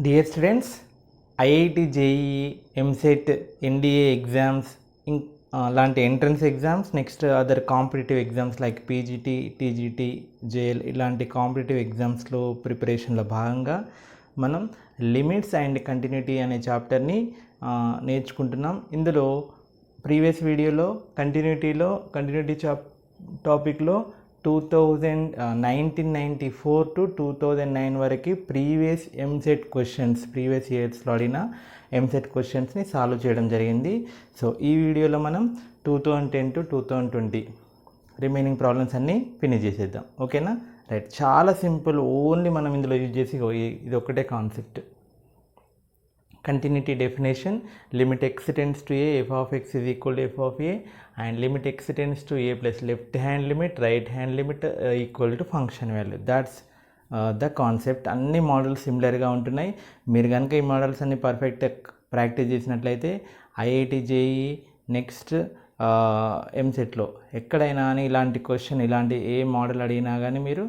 Dear students, IIT JEE, EAMCET, NDA exams లాంటి entrance exams, next other competitive exams like PGT, TGT, JL ఇలాంటి కాంపిటేటివ్ ఎగ్జామ్స్లో ప్రిపరేషన్లో భాగంగా మనం లిమిట్స్ అండ్ కంటిన్యూటీ అనే చాప్టర్ని నేర్చుకుంటున్నాం. ఇందులో ప్రీవియస్ వీడియోలో కంటిన్యూటీ టాపిక్లో 1994 to 2009 వరకు ప్రీవియస్ ఎంసెట్ క్వశ్చన్స్, ప్రీవియస్ ఇయర్స్లో అడిగిన ఎంసెట్ క్వశ్చన్స్ని సాల్వ్ చేయడం జరిగింది. సో ఈ వీడియోలో మనం 2010 to 2020 రిమైనింగ్ ప్రాబ్లమ్స్ అన్నీ ఫినిష్ చేసేద్దాం. ఓకేనా? రైట్, చాలా సింపుల్. ఓన్లీ మనం ఇందులో యూజ్ చేసి ఇది ఒకటే concept. Continuity definition: limit x tends to a, f of x is equal to f of a, and limit x tends to a plus left hand limit, right hand limit equal to function value. That's the concept. అన్ని models సిమిలర్గా ఉంటున్నాయి. మీరు కనుక ఈ models అన్ని పర్ఫెక్ట్గా practice చేసినట్లయితే IIT JEE, next ఎంసెట్లో ఎక్కడైనా అని ఇలాంటి క్వశ్చన్, ఇలాంటి ఏ మోడల్ అడిగినా కానీ, మీరు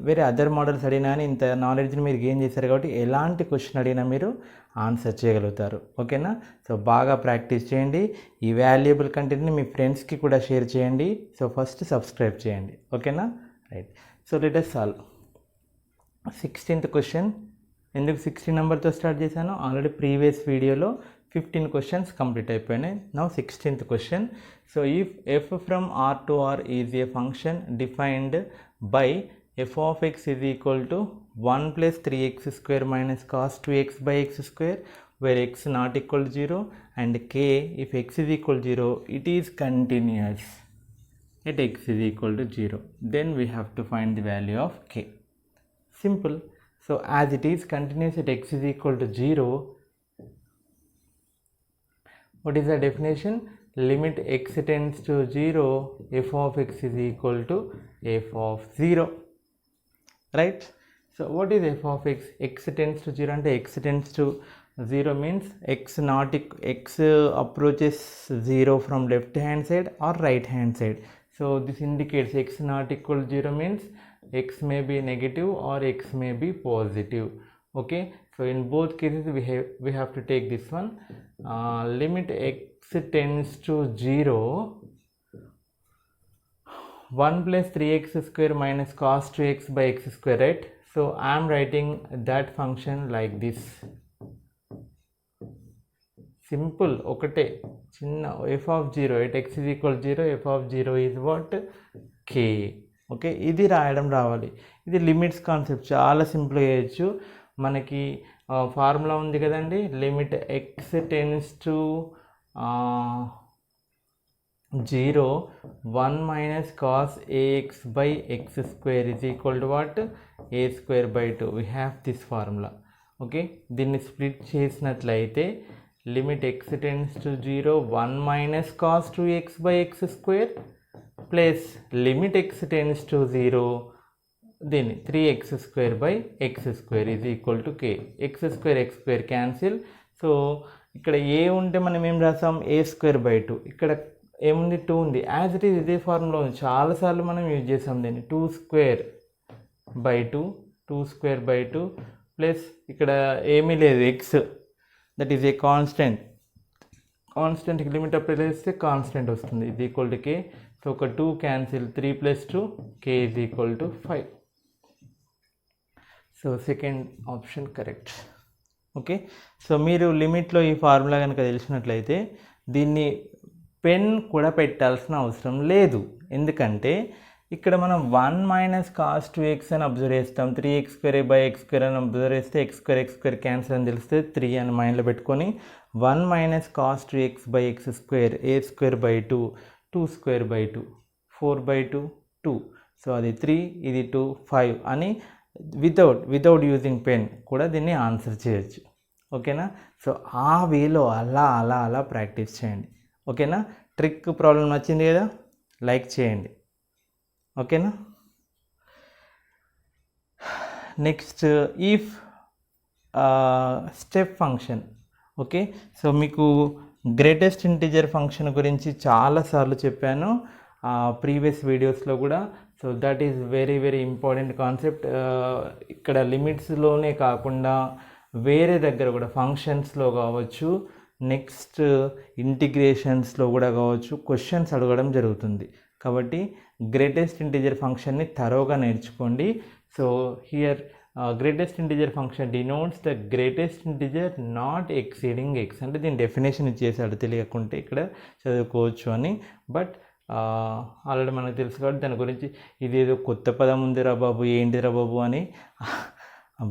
వేరే అదర్ మోడల్స్ అడిగినా కానీ ఇంత నాలెడ్జ్ని మీరు గెయిన్ చేశారు కాబట్టి ఎలాంటి క్వశ్చన్ అడిగినా మీరు ఆన్సర్ చేయగలుగుతారు. ఓకేనా? సో బాగా ప్రాక్టీస్ చేయండి. ఈ వాల్యుయబుల్ కంటెంట్ని మీ ఫ్రెండ్స్కి కూడా షేర్ చేయండి. సో ఫస్ట్ సబ్స్క్రైబ్ చేయండి. ఓకేనా? Right. So let us solve 16th question. ఎందుకు 16 నెంబర్తో స్టార్ట్ చేశాను? ఆల్రెడీ ప్రీవియస్ వీడియోలో 15 క్వశ్చన్స్ కంప్లీట్ అయిపోయినాయి. Now 16th question. So if f from R to R is a function defined by f of x is equal to 1 plus 3x square minus cos 2x by x square, where x not equal to 0, and k if x is equal to 0 it is continuous at x is equal to 0, then we have to find the value of k. Simple. So as it is continuous at x is equal to 0, what is the definition? Limit x tends to 0, f of x is equal to f of 0. Right? So what is f of x? X tends to 0 and x tends to 0 means x approaches 0 from left hand side or right hand side. So this indicates x not equal to 0 means x may be negative or x may be positive. Okay? So in both cases we have to take this one. Limit x tends to 0, 1 plus 3x square minus cos 2x by x square, right? So I am writing that function like this. Simple. ఒకటే చిన్న f of 0 at x is equal to 0, f of 0 is what? k. Okay, ఇది రాయడం రావాలి. ఇది limits concept, చాలా simple చేయొచ్చు. మనకి formula ఉంది కదండి, limit x tends to 0, 1 minus cos ax by x square is equal to what? a square by 2. We have this formula. Okay, దీన్ని స్ప్లిట్ చేసినట్లయితే limit x tends to 0, 1 minus cos 2x by x square plus limit x tends to 0, దీన్ని 3x square by x square is equal to k. x square cancel. So ఇక్కడ ఏ ఉంటే మనం ఏం రాసాం? a square by 2. ఇక్కడ ఏముంది? 2 ఉంది. As it is ఇదే ఫార్ములా ఉంది, చాలాసార్లు మనం యూజ్ చేసాం దీన్ని. 2 square by 2 ప్లస్ ఇక్కడ ఏమీ లేదు, x దట్ ఈజ్ ఏ కాన్స్టెంట్కి లిమిట్ అప్లై చేస్తే కాన్స్టెంట్ వస్తుంది. ఇది ఈక్వల్ టు k. సో ఒక 2 cancel, 3 + 2, k is equal to 5. So second option correct. Okay, so మీరు లిమిట్లో ఈ ఫార్ములా కనుక తెలిసినట్లయితే దీన్ని పెన్ కూడా పెట్టాల్సిన అవసరం లేదు. ఎందుకంటే ఇక్కడ మనం 1 minus cos 2x అని అబ్జర్వ్ చేస్తాం, 3x square by x square అని అబ్జర్వ్ చేస్తే x square క్యాన్సిల్ అని తెలిస్తే 3 అని మైండ్లో పెట్టుకొని 1 minus cos 2x by x square, a square by 2, 2 square by 2, 4 by 2, 2. So అది 3, ఇది 2, 5 అని వితౌట్ యూజింగ్ పెన్ కూడా దీన్ని ఆన్సర్ చేయొచ్చు. ఓకేనా? సో ఆ వేలో అలా ప్రాక్టీస్ చేయండి. ఓకేనా? ట్రిక్ ప్రాబ్లం నచ్చింది కదా, లైక్ చేయండి. ఓకేనా? Next if step function. Okay, so మీకు గ్రేటెస్ట్ ఇంటిజర్ ఫంక్షన్ గురించి చాలాసార్లు చెప్పాను ప్రీవియస్ వీడియోస్లో కూడా. So that is very important concept. ఇక్కడ లిమిట్స్లోనే కాకుండా వేరే దగ్గర కూడా ఫంక్షన్స్లో కావచ్చు, నెక్స్ట్ ఇంటిగ్రేషన్స్లో కూడా కావచ్చు క్వశ్చన్స్ అడగడం జరుగుతుంది. కాబట్టి గ్రేటెస్ట్ ఇంటిజర్ ఫంక్షన్ని థరోగా నేర్చుకోండి. So here greatest integer function denotes the greatest integer not exceeding X. అంటే దీని డెఫినేషన్ ఇచ్చేసాడు, తెలియకుంటే ఇక్కడ చదువుకోవచ్చు అని. బట్ ఆల్రెడీ మనకు తెలుసు కాబట్టి దాని గురించి ఇదేదో కొత్త పదం ఉందిరా బాబు, ఏంటిరా బాబు అని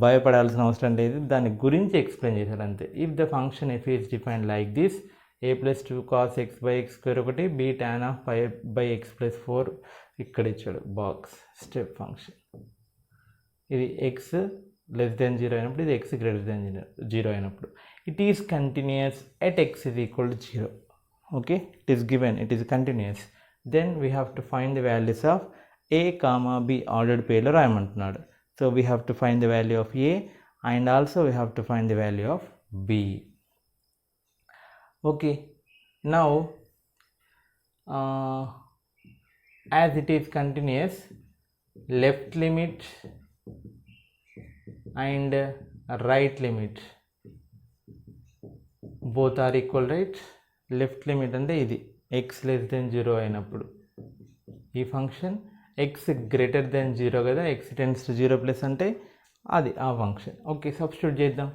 భయపడాల్సిన అవసరం లేదు. దాని గురించి ఎక్స్ప్లెయిన్ చేశాడు అంతే. If the function F is defined like this, a plus 2 cos x by x square ఒకటి, b tan of 5 by x plus 4 ఇక్కడ ఇచ్చాడు బాక్స్ స్టెప్ ఫంక్షన్. ఇది x less than 0 అయినప్పుడు, ఇది x greater than 0 అయినప్పుడు. It is continuous at x is equal to 0. Okay, it is given, it is continuous. Then we have to find the values of a, b ordered పేర్లో రాయమంటున్నాడు. So we have to find the value of a and also we have to find the value of b. Okay, now as it is continuous, left limit and right limit both are equal, right? Left limit అంటే ఇది x less than 0 అయినప్పుడు ఈ function, x greater than 0 కదా, x tends to 0 plus అంటే అది ఆ function. Okay, substitute చేద్దాం.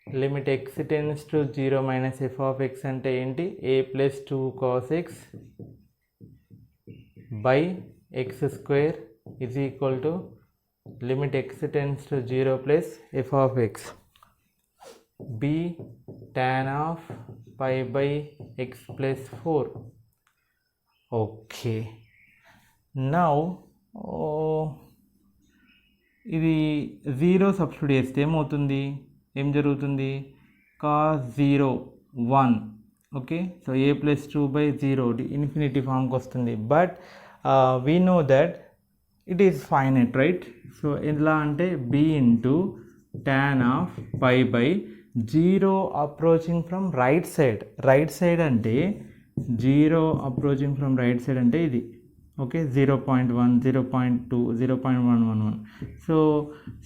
Limit x tends to 0 minus f of x అంటే ఏంటి, a plus 2 cos x by x square is equal to limit x tends to 0 plus f of x b tan of 5 by x plus 4. Okay, now ఇది 0 substitute చేస్తే ఏమవుతుంది, ఏం జరుగుతుంది, cos 0 1. Okay, so a plus 2 by 0 infinity ఫామ్కి వస్తుంది. But we know that it is finite, right? So ఎలా అంటే b into tan of 5 by 0 approaching from right side. Right side అంటే 0 అప్రోచింగ్ ఫ్రమ్ రైట్ సైడ్ అంటే ఇది. Okay, 0.1, 0.2, 0.111. So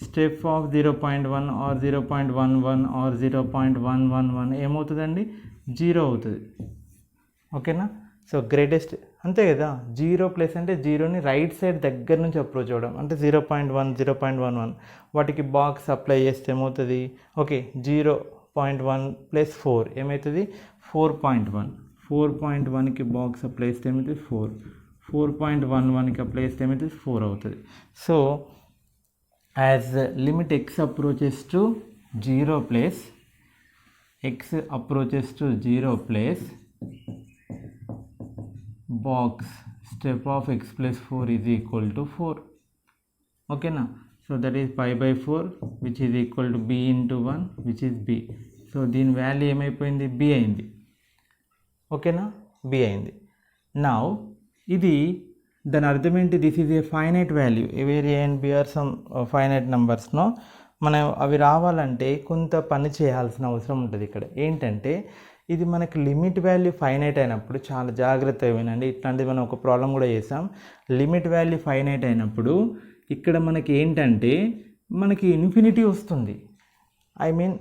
step of 0.1 or 0.11 or 0.111 ఏమవుతుందండి, 0 అవుతుంది. ఓకేనా? సో గ్రేటెస్ట్ అంతే కదా, 0 ప్లస్ అంటే 0ని రైట్ సైడ్ దగ్గర నుంచి అప్రోచ్ అవ్వడం అంటే 0.1, 0.11 వాటికి బాక్స్ అప్లై చేస్తే ఏమవుతుంది, ఓకే 0.1 ప్లస్ 4 ఏమవుతుంది 4.1. 4.1కి బాక్స్ అప్లై చేస్తే ఏమవుతుంది 4. 4.11కి అప్లై చేస్తే ఏమవుతుంది 4 అవుతుంది. So as limit x approaches to 0 plus x approaches to 0 plus box step of x plus 4 is equal to 4. ఓకేనా? So that is 5/4 which is equal to b into 1 which is b. So దీని value ఏమైపోయింది, b అయింది. ఓకేనా, b అయింది. Now ఇది దాని అర్థం ఏంటి, this is a finite value, where a and b are some finite నెంబర్స్లో మనం అవి రావాలంటే కొంత పని చేయాల్సిన అవసరం ఉంటుంది. ఇక్కడ ఏంటంటే ఇది మనకి లిమిట్ వాల్యూ ఫైనైట్ అయినప్పుడు చాలా జాగ్రత్తగా వినండి. ఇట్లాంటిది మనం ఒక ప్రాబ్లం కూడా చేసాం. లిమిట్ వాల్యూ ఫైనైట్ అయినప్పుడు ఇక్కడ మనకి ఏంటంటే మనకి ఇన్ఫినిటీ వస్తుంది. ఐ మీన్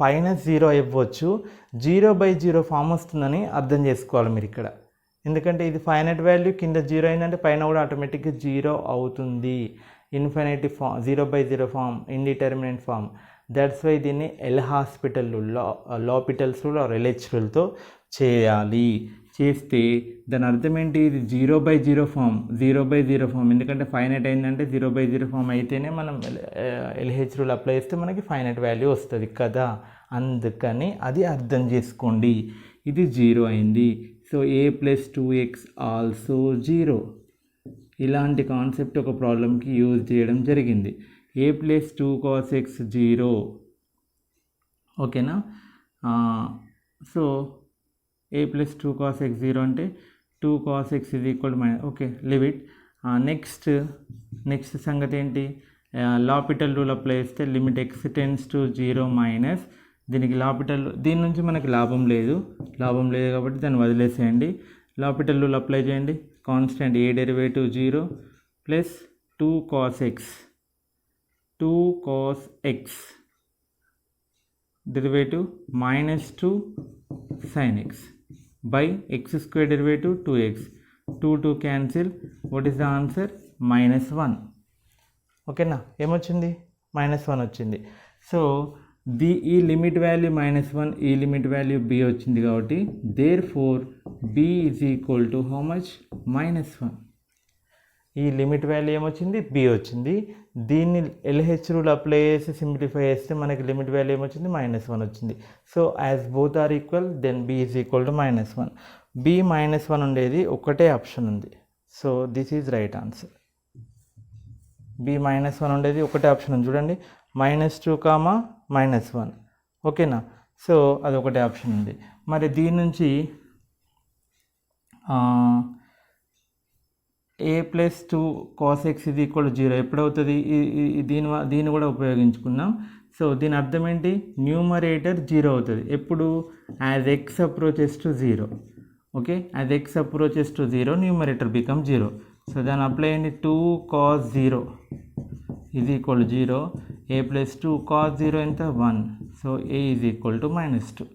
పైన 0 ఇవ్వచ్చు, 0/0 ఫామ్ వస్తుందని అర్థం చేసుకోవాలి మీరు ఇక్కడ. ఎందుకంటే ఇది ఫైనైట్ వాల్యూ, కింద 0 అయిందంటే పైన కూడా ఆటోమేటిక్గా 0 అవుతుంది. Infinity form, 0/0 form, indeterminate form. That's why దీన్ని L hospital L'Hopital's rule or LH రూల్తో చేయాలి. చేస్తే దాని అర్థం ఏంటి, ఇది 0/0 ఫామ్, 0/0 ఫామ్. ఎందుకంటే ఫైనైట్ అయిందంటే 0/0 ఫామ్ అయితేనే మనం ఎల్హెచ్ రూల్ అప్లై చేస్తే మనకి ఫైనైట్ వాల్యూ వస్తుంది కదా. అందుకని అది అర్థం చేసుకోండి. ఇది 0 అయింది. So a plus 2x also 0. ఇలాంటి కాన్సెప్ట్ ఒక ప్రాబ్లంకి యూజ్ చేయడం జరిగింది. a plus 2 cos x 0. ఓకేనా? So a plus 2 cos x 0 అంటే 2 cos x is equal to minus. Okay, live it. Next సంగతి ఏంటి, లాపిటల్ రూల్ అప్లై చేస్తే limit x tends to 0 minus దీనికి దీని నుంచి మనకి లాభం లేదు కాబట్టి దాన్ని వదిలేసేయండి. లాపిటల్ రూల్ అప్లై చేయండి. Constant a derivative 0 plus 2 cos x derivative minus 2 sin x by x square derivative 2x. 2 cancel. What is the answer? minus 1. ఓకేనా, ఏమొచ్చింది? -1 వచ్చింది. సో ఈ లిమిట్ వాల్యూ -1, ఈ లిమిట్ వాల్యూ b వచ్చింది కాబట్టి therefore b is equal to how much? -1. ఈ limit value ఏమొచ్చింది? b వచ్చింది. దీన్ని LH రూల్ అప్లై చేసి సింప్లిఫై చేస్తే మనకి లిమిట్ వాల్యూ ఏమొచ్చింది? -1 వచ్చింది. So as both are equal then b is equal to -1. b -1 ఉండేది ఒకటే ఆప్షన్ ఉంది. So this is right answer. b -1 ఉండేది ఒకటే ఆప్షన్ ఉంది చూడండి, -2, -1. ఓకేనా, సో అది ఒకటే ఆప్షన్ ఉంది. మరి దీని నుంచి a+2 cos x ఇది ఈక్వల్ 0 ఎప్పుడవుతుంది? దీన్ని కూడా ఉపయోగించుకున్నాం. సో దీని అర్థం ఏంటి? న్యూమరేటర్ 0 అవుతుంది ఎప్పుడు? As x approaches to 0. Okay, as x approaches to 0 numerator become 0. So దాన్ని అప్లై అయ్యింది 2 cos 0 is equal 0. a+2 cos 0 ఎంత? 1. So a is equal to -2.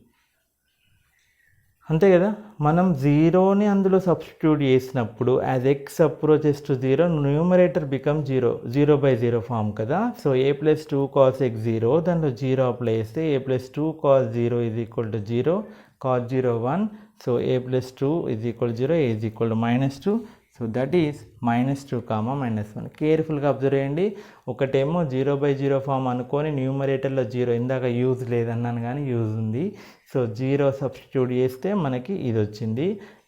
అంతే కదా. మనం 0ని అందులో సబ్స్టిట్యూట్ చేసినప్పుడు as x approaches to 0 numerator become 0, 0/0 form కదా. సో a+2 cos x 0, దాంట్లో 0 అప్లై చేస్తే a+2 cos 0 is equal to 0, cos 0 1. So a+2 is equal 0, a is equal to -2. So that is -2, -1. కేర్ఫుల్గా అబ్జర్వ్ చేయండి. ఒకటేమో 0/0 form అనుకొని న్యూమరేటర్లో 0, ఇందాక use లేదన్నాను కానీ యూజ్ ఉంది. సో 0 సబ్స్టిట్యూట్ చేస్తే మనకి ఇది వచ్చింది.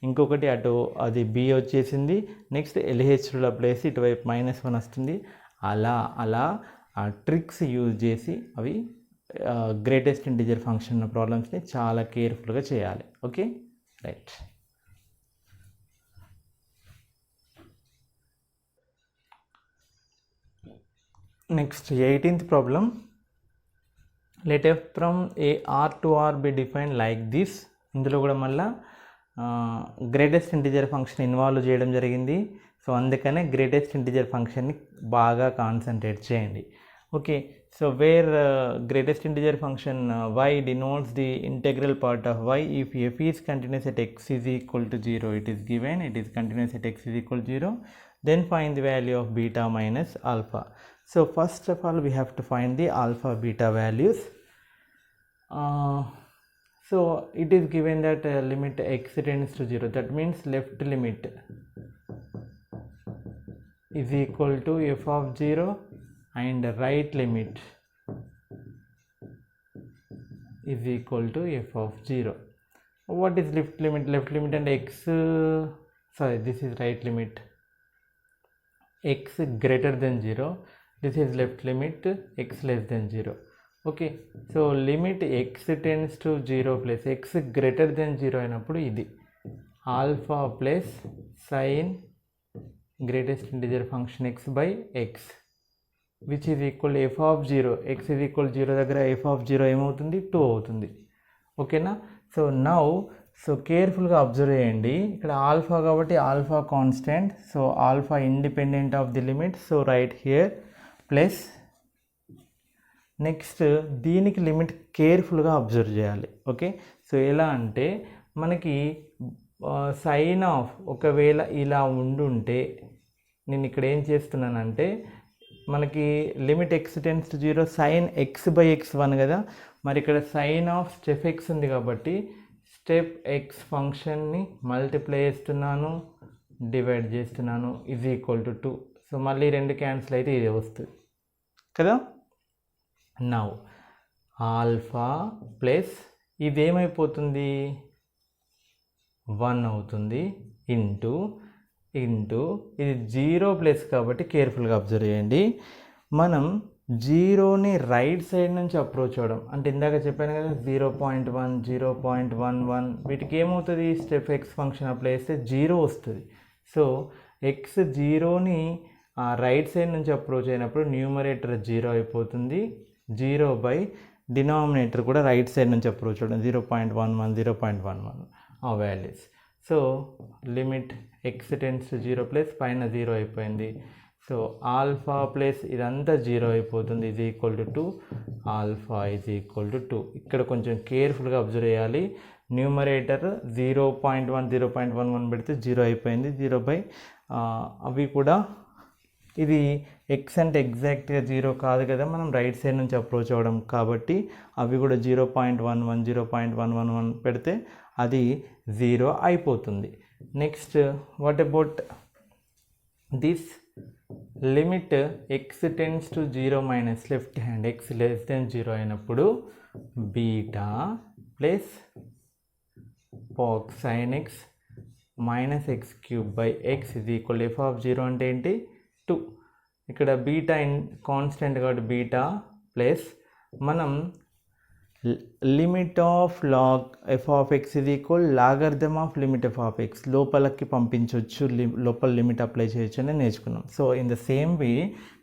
ఇంకొకటి అటు అది b వచ్చేసింది. నెక్స్ట్ LH రూల్ అప్లై చేసి ఇటువైపు -1 వస్తుంది. అలా ఆ ట్రిక్స్ యూజ్ చేసి అవి గ్రేటెస్ట్ ఇంటిజర్ ఫంక్షన్ ప్రాబ్లమ్స్ని చాలా కేర్ఫుల్గా చేయాలి. Okay, right. Next, 18th problem. Let f from a r to r be defined like this. ఇందులో కూడా మళ్ళీ గ్రేటెస్ట్ ఇంటిజర్ ఫంక్షన్ ఇన్వాల్వ్ చేయడం జరిగింది. సో అందుకనే గ్రేటెస్ట్ ఇంటిజర్ ఫంక్షన్ని బాగా కాన్సన్ట్రేట్ చేయండి. Okay, so where greatest integer function y denotes the integral part of y if f is continuous at x is equal to 0. It is given it is continuous at x is equal to 0. Then find the value of beta minus alpha. So first of all we have to find the alpha beta values. So it is given that limit x tends to 0, that means left limit is equal to f of 0 and right limit is equal to f of 0. What is left limit? Left limit and x, sorry, this is right limit, x greater than 0. This is left limit, x less than 0. Okay, so limit x tends to 0 plus x greater than 0 అయినప్పుడు ఇది alpha plus sign greatest integer function x by x which is equal f of 0. x is equal 0 దగ్గర F of 0 ఏమవుతుంది? 2 అవుతుంది. ఓకేనా. So now కేర్ఫుల్గా observe చేయండి. ఇక్కడ alpha కాబట్టి alpha constant, so alpha independent of the limit. So right here plus next దీనికి limit కేర్ఫుల్గా అబ్జర్వ్ చేయాలి. ఓకే, సో ఎలా అంటే మనకి సైన్ ఆఫ్ ఒకవేళ ఇలా ఉండుంటే నేను ఇక్కడ ఏం చేస్తున్నానంటే మనకి limit x tends to 0 sine x by x 1 కదా. మరి ఇక్కడ సైన్ ఆఫ్ స్టెప్ x ఉంది కాబట్టి స్టెప్ x ఫంక్షన్ని మల్టిప్లై చేస్తున్నాను, డివైడ్ చేస్తున్నాను, ఈజ్ ఈక్వల్ టు 2. సో మళ్ళీ 2 క్యాన్సిల్ అయితే ఇదే వస్తుంది కదా. Now alpha plus ఇదేమైపోతుంది? 1 అవుతుంది ఇంటూ ఇది 0 ప్లస్ కాబట్టి కేర్ఫుల్గా అబ్జర్వ్ చేయండి. మనం 0ని రైట్ సైడ్ నుంచి అప్రోచ్ అవ్వడం అంటే ఇందాక చెప్పాను కదా 0.1, 0.11 వీటికి ఏమవుతుంది? స్టెప్ ఎక్స్ ఫంక్షన్ అప్లై చేస్తే 0 వస్తుంది. సో ఎక్స్ 0ని రైట్ సైడ్ నుంచి అప్రోచ్ అయినప్పుడు న్యూమరేటర్ 0 అయిపోతుంది. 0 బై డినామినేటర్ కూడా రైట్ సైడ్ నుంచి అప్రోచ్ అవ్వడం 0.11, 0.11 ఆ values. So limit x tends to 0 plus పైన 0 అయిపోయింది. సో ఆల్ఫా ప్లస్ ఇదంతా 0 అయిపోతుంది, is equal to 2, alpha is equal to 2. ఇక్కడ కొంచెం కేర్ఫుల్గా అబ్జర్వ్ చేయాలి. న్యూమరేటర్ 0.1 0.11 పెడితే 0 అయిపోయింది, 0 అవి కూడా ఇది ఎక్స్ అంటే ఎగ్జాక్ట్గా 0 కాదు కదా, మనం రైట్ సైడ్ నుంచి అప్రోచ్ అవ్వడం కాబట్టి అవి కూడా 0.11 0.111 పెడితే అది 0 అయిపోతుంది. Next what about this limit x tends to 0 minus left hand x less than 0 అయినప్పుడు బీటా ప్లస్ పాక్ sine x minus x cube by x ఇది ఈక్వల్ ఎఫ్ ఆఫ్ 0 అంటే ఏంటి 2. ఇక్కడ బీటా కాన్స్టెంట్ కాబట్టి బీటా ప్లస్ మనం limit of log f of x ఇది equal logarithm of limit f of x లోపలకి పంపించవచ్చు, లోపల లిమిట్ అప్లై చేయొచ్చు అని నేర్చుకున్నాం. So in the same way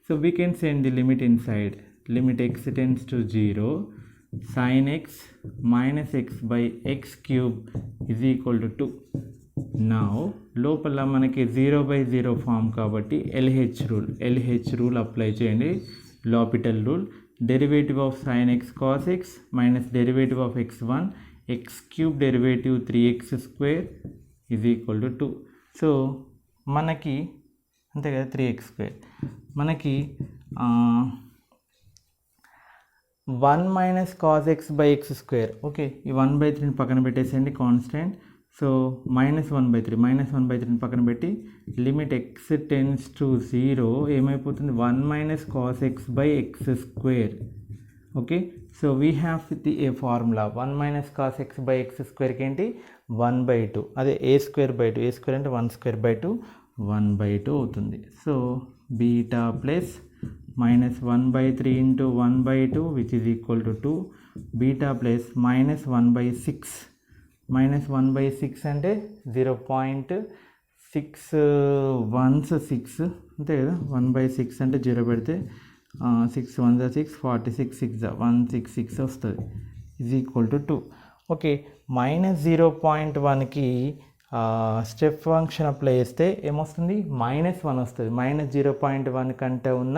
so we can send the limit in side, limit x tends to 0 sin x minus x by x cube is equal to 2. Now లోపల మనకి 0/0 form కాబట్టి LH rule apply చేయండి, L'Hôpital rule. Derivative of sin x cos x minus derivative of x1 x cube derivative 3x² is equal to 2. So మనకి అంతే కదా 3x², మనకి 1 minus cos x by x². Okay, ఈ 1/3ని పక్కన పెట్టేసేయండి constant. So -1/3 పక్కన పెట్టి లిమిట్ ఎక్స్ టెన్స్ టు 0 ఏమైపోతుంది 1 minus cos x by x². Okay, so we have the a formula 1 minus cos x by x²కి ఏంటి 1/2, అదే a²/2, a² అంటే 1²/2 1/2 అవుతుంది. So beta plus minus 1/3 into 1/2 which is equal to 2, beta plus minus 1/6, minus 1/6 అంటే 0.616 అంతే కదా, 1/6 అంటే 0 పెడితే 6 1 6 46 6 166 వస్తుంది, is equal to 2. ఓకే, -0.1కి స్టెప్ ఫంక్షన్ అప్లై చేస్తే ఏమొస్తుంది -1 వస్తుంది. -0.1 కంటే ఉన్న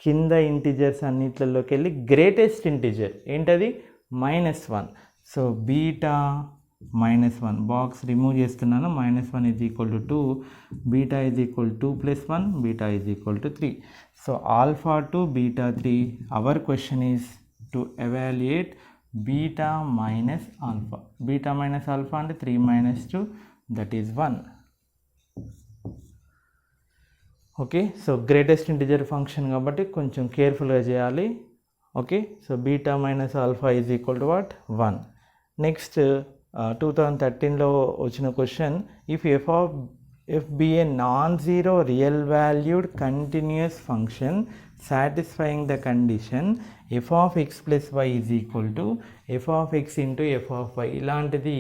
కింద ఇంటిజర్స్ అన్నిట్లలోకి వెళ్ళి గ్రేటెస్ట్ ఇంటిజర్ ఏంటది -1. సో బీటా -1 బాక్స్ రిమూవ్ చేస్తున్నాను, -1 is equal to 2, beta is equal to 2 plus 1, beta is equal to 3. So alpha 2 beta 3, our question is to evaluate beta minus alpha. Beta minus alpha అంటే 3 - 2 that is 1. Okay, so greatest integer function కాబట్టి కొంచెం కేర్ఫుల్గా చేయాలి. Okay, so beta minus alpha is equal to what 1. Next 2013లో వచ్చిన question, if f be a non zero real valued continuous function satisfying the condition f of x plus y is equal to f of x into f of y. ఇలాంటిది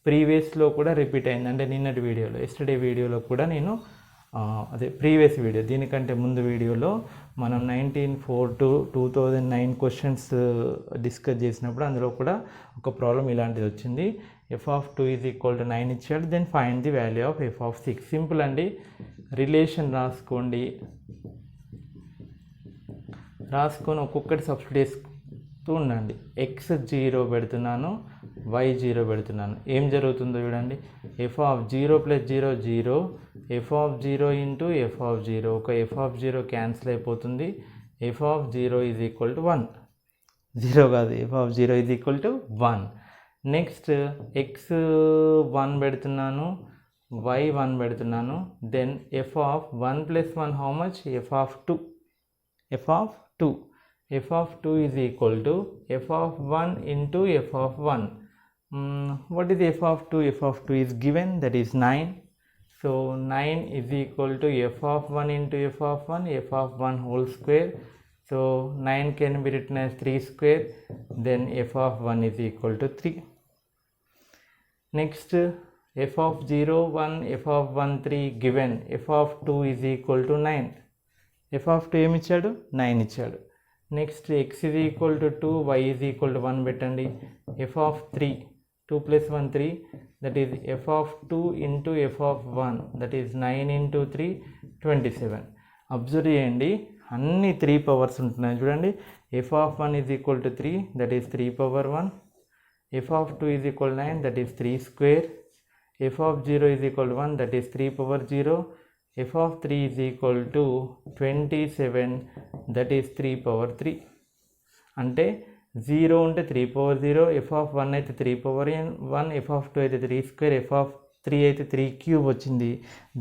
ప్రీవియస్లో కూడా repeat అయింది, అంటే నిన్నటి వీడియోలో yesterday వీడియోలో కూడా నేను అదే ప్రీవియస్ వీడియో దీనికంటే ముందు వీడియోలో మనం 1904-2009 క్వశ్చన్స్ డిస్కస్ చేసినప్పుడు అందులో కూడా ఒక ప్రాబ్లం ఇలాంటిది వచ్చింది. f(2) = 9 ఇచ్చాడు, then find the value of f(6). Simple అండి, రిలేషన్ రాసుకొని ఒక్కొక్కటి సబ్స్టిట్యూట్ చేస్తూ ఉండండి. x0 పెడుతున్నాను, y0 పెడుతున్నాను, ఏం జరుగుతుందో చూడండి. f(0 + 0 0), f(0 × f(0), ఒక f(0) క్యాన్సిల్ అయిపోతుంది. f(0) = 1, 0 కాదు, f(0) = 1. నెక్స్ట్ x1 పెడుతున్నాను, y1 పెడుతున్నాను, then f(1 + 1) how much f(2). f(2) is equal to f(1 × f(1). What is f(2)? f(2) is given, that is 9. So 9 is equal to f(1 × f(1), f(1) whole square. So 9 can be written as 3 square, then f(1) is equal to 3. Next f(0)1, f(1) 3 given, f(2) is equal to 9. f(2) ఏమి ఇచ్చాడు 9 ఇచ్చాడు. Next x is equal to 2, y is equal to 1 పెట్టండి. f(3) 2 + 1 3, that is f(2 × f(1), that is 9 × 3 27. Observe చేయండి, అన్ని 3 powers ఉంటున్నాయి చూడండి. f(1) is equal to 3, that is 3 power 1. f(2) is equal to 9, that is 3 square. f(0) is equal to 1, that is 3 power 0. f(3) is equal to 27, that is 3 power 3. అంటే 0 ఉంటే 3 power 0, f(1) అయితే 3 power 1, f(2) అయితే 3 square, f(3) అయితే 3 cube వచ్చింది.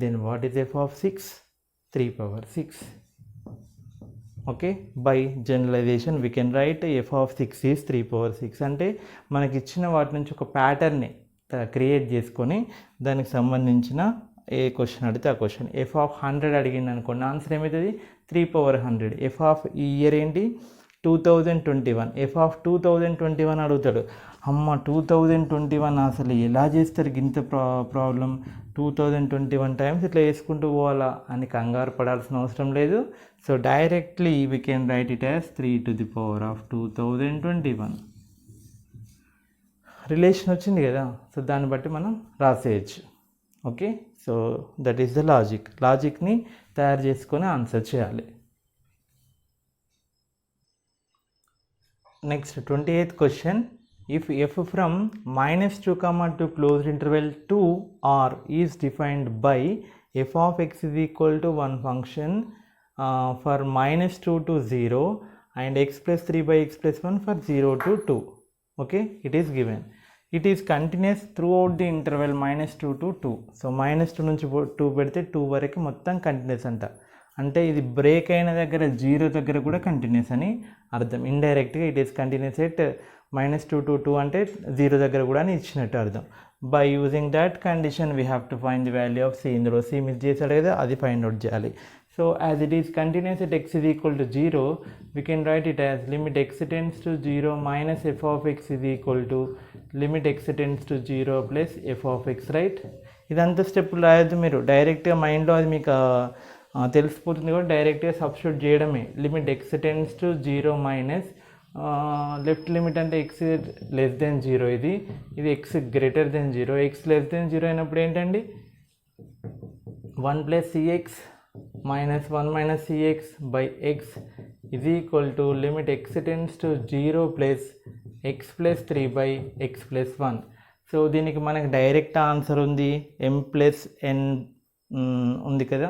Then what is f(6)? 3 power 6. Okay, by generalisation we can write f(6) is 3 power 6. అంటే మనకి ఇచ్చిన వాటి నుంచి ఒక ప్యాటర్న్ని క్రియేట్ చేసుకొని దానికి సంబంధించిన ఏ క్వశ్చన్ అడిగితే ఆ క్వశ్చన్. f(100) అడిగింది అనుకోండి, ఆన్సర్ ఏమవుతుంది? 3 power 100. ఈ ఇయర్ ఏంటి? 2021. f(2021) అడుగుతాడు. అమ్మ 2021 అసలు ఎలా చేస్తారు ఇంత ప్రాబ్లం? 2021 టైమ్స్ ఇట్లా వేసుకుంటూ పోవాలా అని కంగారు పడాల్సిన అవసరం లేదు. So directly we can write it as 3 to the power of 2021. Relation వచ్చింది కదా, సో దాన్ని బట్టి మనం రాసేయచ్చు. Okay, so that is the లాజిక్ని తయారు చేసుకొని ఆన్సర్ చేయాలి. Next 28th question. If f from -2, to closed interval 2 r is defined by f of x is equal to 1 function for -2 to 0 and x plus 3 by x plus 1 for 0 to 2. Okay, it is given. It is continuous throughout the interval -2 to 2. So -2 నుంచి 2 పెడితే 2 వరకు మొత్తం continuous అంట. అంటే ఇది break అయిన దగ్గర 0 దగ్గర కూడా కంటిన్యూస్ అని అర్థం. ఇండైరెక్ట్గా it is continuous at -2 to 2 అంటే 0 దగ్గర కూడా అని ఇచ్చినట్టు అర్థం. By using that condition we have to find the value of C. ఇందులో సి మిస్ చేశాడు కదా, అది ఫైండ్ అవుట్ చేయాలి. So as it is continuous at x is equal to 0, we can write it as limit x tends to 0 minus f of x is equal to limit x tends to 0 plus f of x, right? ఇదంతా స్టెప్పులు రాయొద్దు మీరు, డైరెక్ట్గా మైండ్లో అది మీకు తెలిసిపోతుంది కూడా, డైరెక్ట్గా సబ్స్టిట్యూట్ చేయడమే. Limit x tends to 0 minus left limit అంటే x less than 0, ఇది x greater than 0. x less than 0 అయినప్పుడు ఏంటండి? 1 plus cx minus 1 minus cx by x is equal to limit x tends to 0 plus x plus 3 by x plus 1. So దీనికి మనకు direct answer ఉంది, m plus n ఉంది కదా,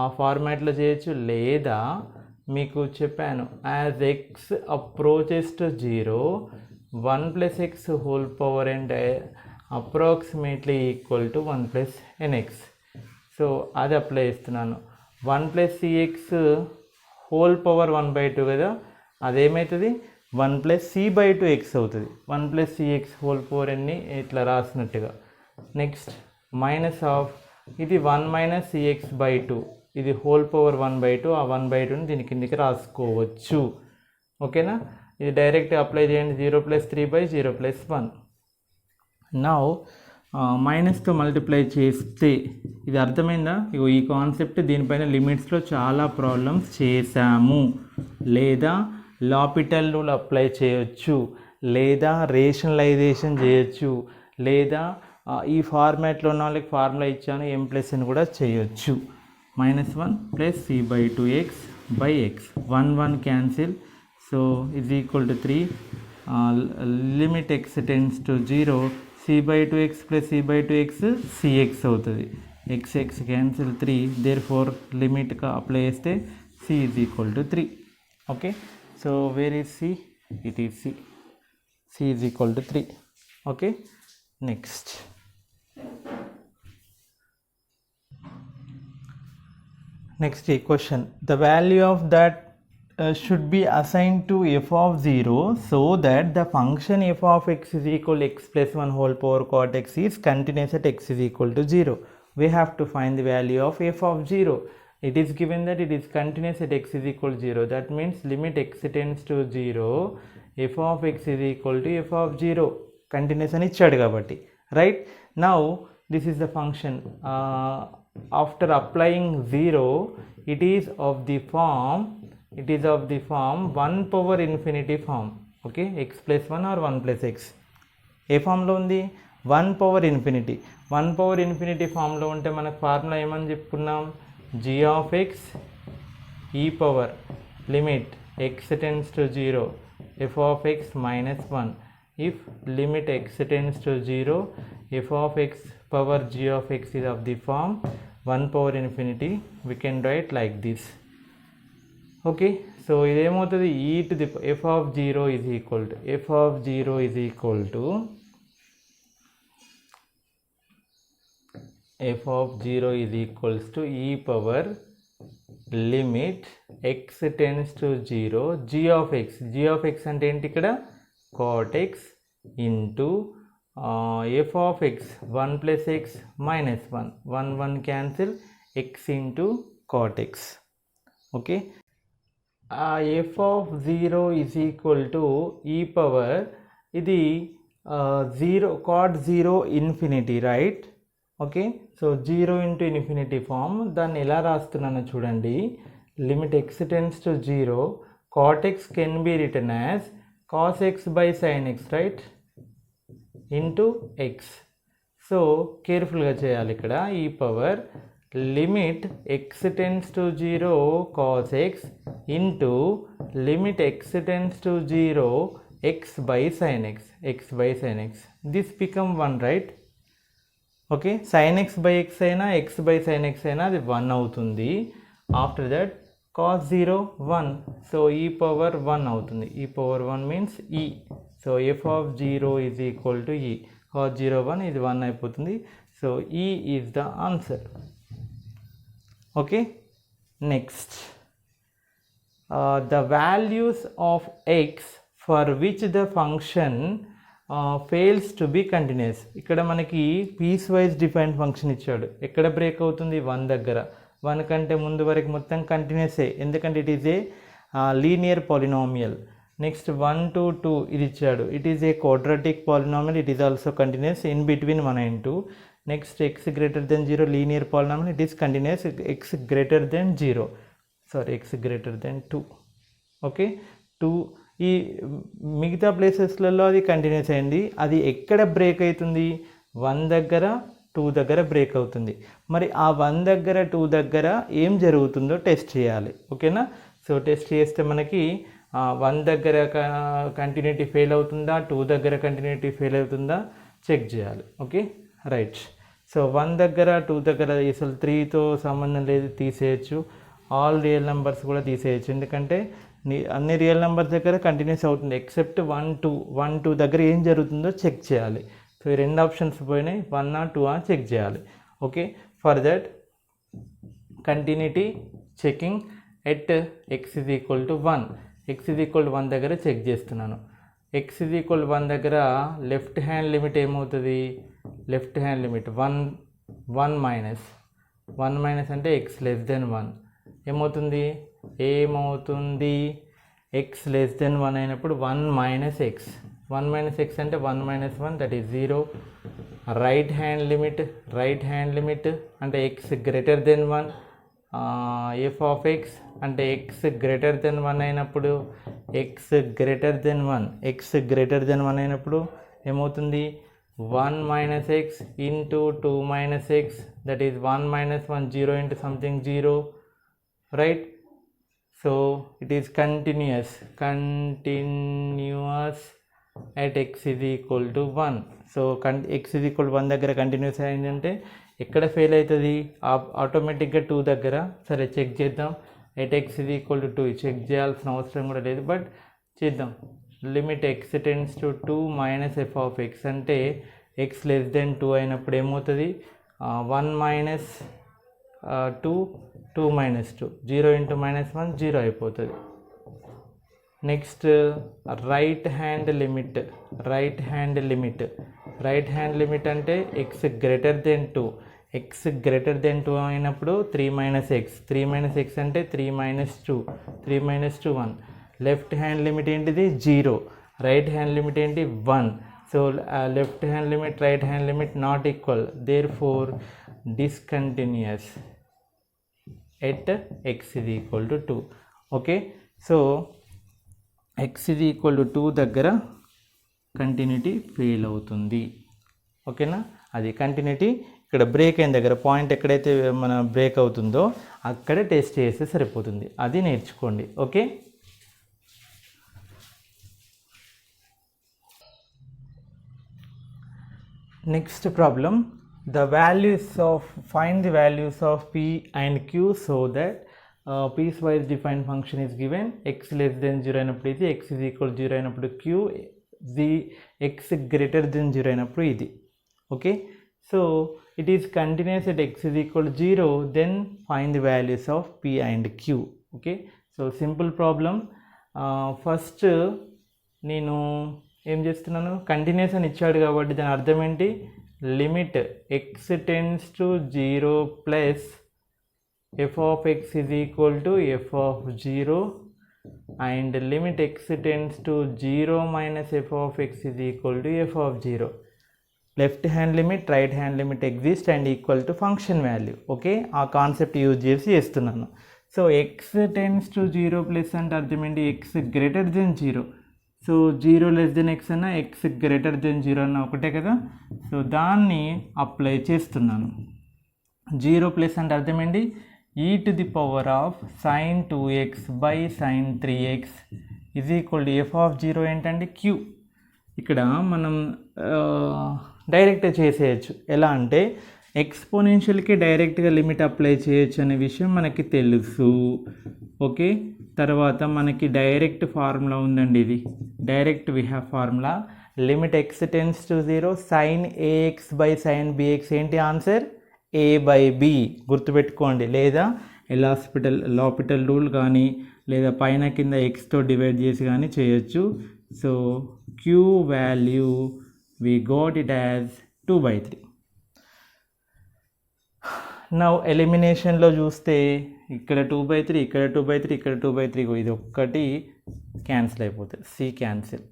ఆ ఫార్మాట్లో చేయొచ్చు. లేదా మీకు చెప్పాను, as X approaches to 0, 1 plus x whole power and approximately equal to 1 plus nx. So అది అప్లై చేస్తున్నాను. 1 plus cx whole power 1/2 కదా, అదేమవుతుంది? 1 plus c/2x అవుతుంది. 1 plus cx whole power అన్ని ఇట్లా రాసినట్టుగా. నెక్స్ట్ మైనస్ ఆఫ్ ఇది 1 minus cx/2, ఇది whole power 1/2, ఆ 1/2ని దీని కిందికి రాసుకోవచ్చు. ఓకేనా? ఇది డైరెక్ట్ అప్లై చేయండి. 0 plus 3 by 0 plus 1. Now మైనస్తో multiply చేస్తే ఇది అర్థమైందా? ఇగో ఈ కాన్సెప్ట్, దీనిపైన లిమిట్స్లో చాలా ప్రాబ్లమ్స్ చేశాము. లేదా లాపిటల్ రూల్ అప్లై చేయొచ్చు, లేదా రేషనలైజేషన్ చేయొచ్చు, లేదా ఈ ఫార్మాట్లో ఉన్న వాళ్ళకి ఫార్ములా ఇచ్చాను m plus n కూడా చేయొచ్చు. -1 plus c/2x by x, 1 cancel, so is equal to 3. Limit x tends to 0, c/2x plus c/2x cx అవుతుంది. x cancel 3, therefore లిమిట్గా అప్లై చేస్తే c is equal to 3. Okay, so where is c? It is c is equal to 3. Okay, next question. The value of that should be assigned to f of 0 so that the function f of x is equal to x plus 1 whole power cot x is continuous at x is equal to 0. We have to find the value of f of 0. It is given that it is continuous at x is equal to 0. That means limit x tends to 0, f of x is equal to f of 0. Continuous అని ఇచ్చాడు కాబట్టి, right? Now this is the function. After applying 0, it is of the form 1 power infinity form. Okay, x plus 1 or 1 plus x ఏ ఫామ్లో ఉంది? 1 power infinity. 1 power infinity ఫామ్లో ఉంటే మనకు formula ఏమని చెప్పుకున్నాం? g of x e power limit x tends to 0 f of x minus 1. If limit x tends to 0 f of x power g of x is of the form 1 power infinity, we can write like this. Okay, so ఇదేమవుతుంది e to the f of 0 is equal to e power limit x tends to 0 g of x అంటే ఏంటి ఇక్కడ cot x into f of x 1 plus x minus 1 cancel x into cot x. okay, f of 0 is equal to e power ఇది 0 cot 0 infinity, right? Okay, so 0 into infinity form. దాన్ని ఎలా రాస్తున్నానో చూడండి. Limit x tends to 0 cot x can be written as cos x by sin x, right, into x. So కేర్ఫుల్గా చేయాలి ఇక్కడ. ఈ power limit x tends to 0 cos x into limit x tends to 0 x by sin x. This become 1, right? Okay, sin x by x అయినా x by sin x అయినా అది 1 అవుతుంది. After that cos 0 1, so e power 1 అవుతుంది. e power 1 means e. So f of 0 is equal to e. cos 0 1 ఇది 1 అయిపోతుంది. So e is the answer. Okay, next the values of x for which the function fails to be continuous. ఇక్కడ మనకి piece wise defined function ఇచ్చాడు. ఎక్కడ break అవుతుంది? 1 దగ్గర. 1 కంటే ముందు వరకు మొత్తం కంటిన్యూసే, ఎందుకంటే it is a linear polynomial. Next 1 to 2 ఇది ఇచ్చాడు. It is a quadratic polynomial, it is also continuous in between 1 and 2. Next x greater than 0 linear polynomial, it is continuous x greater than 0, sorry x greater than 2. Okay, 2 ఈ మిగతా ప్లేసెస్లలో అది continuous అయింది. అది ఎక్కడ break అవుతుంది? 1 దగ్గర 2 దగ్గర break అవుతుంది. మరి ఆ 1 దగ్గర 2 దగ్గర ఏం జరుగుతుందో టెస్ట్ చేయాలి. ఓకేనా? సో టెస్ట్ చేస్తే మనకి 1 దగ్గర కంటిన్యూటీ ఫెయిల్ అవుతుందా, 2 దగ్గర కంటిన్యూటీ ఫెయిల్ అవుతుందా చెక్ చేయాలి. Okay, right. సో 1 దగ్గర 2 దగ్గర అసలు 3తో సంబంధం లేదు, తీసేయచ్చు. ఆల్ రియల్ నెంబర్స్ కూడా తీసేయచ్చు, ఎందుకంటే అన్ని రియల్ నెంబర్స్ దగ్గర కంటిన్యూస్ అవుతుంది ఎక్సెప్ట్ 1 2 దగ్గర ఏం జరుగుతుందో చెక్ చేయాలి. సో ఈ 2 ఆప్షన్స్ పోయినాయి, 1 2 చెక్ చేయాలి. Okay, for that continuity checking at x is equal to 1. x is equal to 1 దగ్గర చెక్ చేస్తున్నాను. x is equal to 1 దగ్గర లెఫ్ట్ హ్యాండ్ లిమిట్ ఏమవుతుంది? లెఫ్ట్ హ్యాండ్ లిమిట్ 1 మైనస్ అంటే x less than 1 ఏమవుతుంది? x less than 1 అయినప్పుడు 1 minus x. 1 minus x అంటే 1 minus 1, that is 0. Right hand limit అంటే x greater than 1. f of x అంటే x greater than 1 అయినప్పుడు x greater than 1 అయినప్పుడు ఏమవుతుంది? 1 minus x into 2 minus x, that is 1 minus 1, 0 into something 0, right? So it is continuous at x is equal to 1. So x is equal to 1 దగ్గర continuous అయిందంటే ఎక్కడ fail అవుతుంది? ఆటోమేటిక్గా 2 దగ్గర. సరే చెక్ చేద్దాం. at x is equal to 2 check చేయాల్సిన అవసరం కూడా లేదు, బట్ చేద్దాం. Limit x tends to 2 minus f of x అంటే x less than 2 అయినప్పుడు ఏమవుతుంది? 1 minus 2 minus 2, 0 into minus 1, 0 అయిపోతుంది. నెక్స్ట్ రైట్ హ్యాండ్ లిమిట్ అంటే x greater than 2. x greater than 2 అయినప్పుడు 3 minus x అంటే 3 minus 2, 1. లెఫ్ట్ హ్యాండ్ లిమిట్ ఏంటిది? 0. Right hand limit ఏంటి? 1. So left hand limit right hand limit not equal, therefore discontinuous at x is equal to 2. Okay, so x is equal to 2 దగ్గర continuity fail అవుతుంది. ఓకేనా? అది continuity ఇక్కడ break అయిన దగ్గర point ఎక్కడైతే మన బ్రేక్ అవుతుందో అక్కడే టెస్ట్ చేస్తే సరిపోతుంది. అది నేర్చుకోండి. Okay, next problem, find the values of p and q so that piecewise defined function is given. x less than 0 అయినప్పుడు ఇది, x is equal to 0 అయినప్పుడు q, x greater than 0 అయినప్పుడు ఇది. Okay, so it is continuous at x is equal to 0, then find the values of p and q. Okay, so simple problem. First నేను ఏం చేస్తున్నాను, continuous అని ఇచ్చాడు కాబట్టి దాని అర్థం ఏంటి, limit x tends to 0 plus f of x is equal to f of 0 and limit x tends to 0 minus f of x is equal to f of 0. Left hand limit, right hand limit exist and equal to function value. Okay, ఆ concept use చేసి చేస్తున్నాను. So x tends to 0 plus అంటే అర్థం ఏంటి, x greater than 0. So 0 less than x అన్న, x greater than 0 అన్న ఒకటే కదా. సో దాన్ని అప్లై చేస్తున్నాను. 0 ప్లస్ అంటే అర్థం ఏంటి, e to the power of sin 2x by sin 3x is equal to f of 0 ఏంటంటే q. ఇక్కడ మనం డైరెక్ట్ చేసేయచ్చు. ఎలా అంటే ఎక్స్పోనెన్షియల్కి డైరెక్ట్గా లిమిట్ అప్లై చేయొచ్చు అనే విషయం మనకి తెలుసు. ఓకే, తర్వాత మనకి డైరెక్ట్ ఫార్ములా ఉందండి, ఇది direct we have formula. Limit x tends to 0 sine ax by sine bx ఏంటి ఆన్సర్, a బై b. గుర్తుపెట్టుకోండి, లేదా ఎలాపిటల్ రూల్ కానీ లేదా పైన కింద ఎక్స్తో డివైడ్ చేసి కానీ చేయొచ్చు. So q value we got it as 2/3. Now ఎలిమినేషన్లో చూస్తే ఇక్కడ 2/3, ఇక్కడ 2/3, ఇక్కడ 2/3, ఇది ఒక్కటి క్యాన్సిల్ అయిపోతుంది, c క్యాన్సిల్.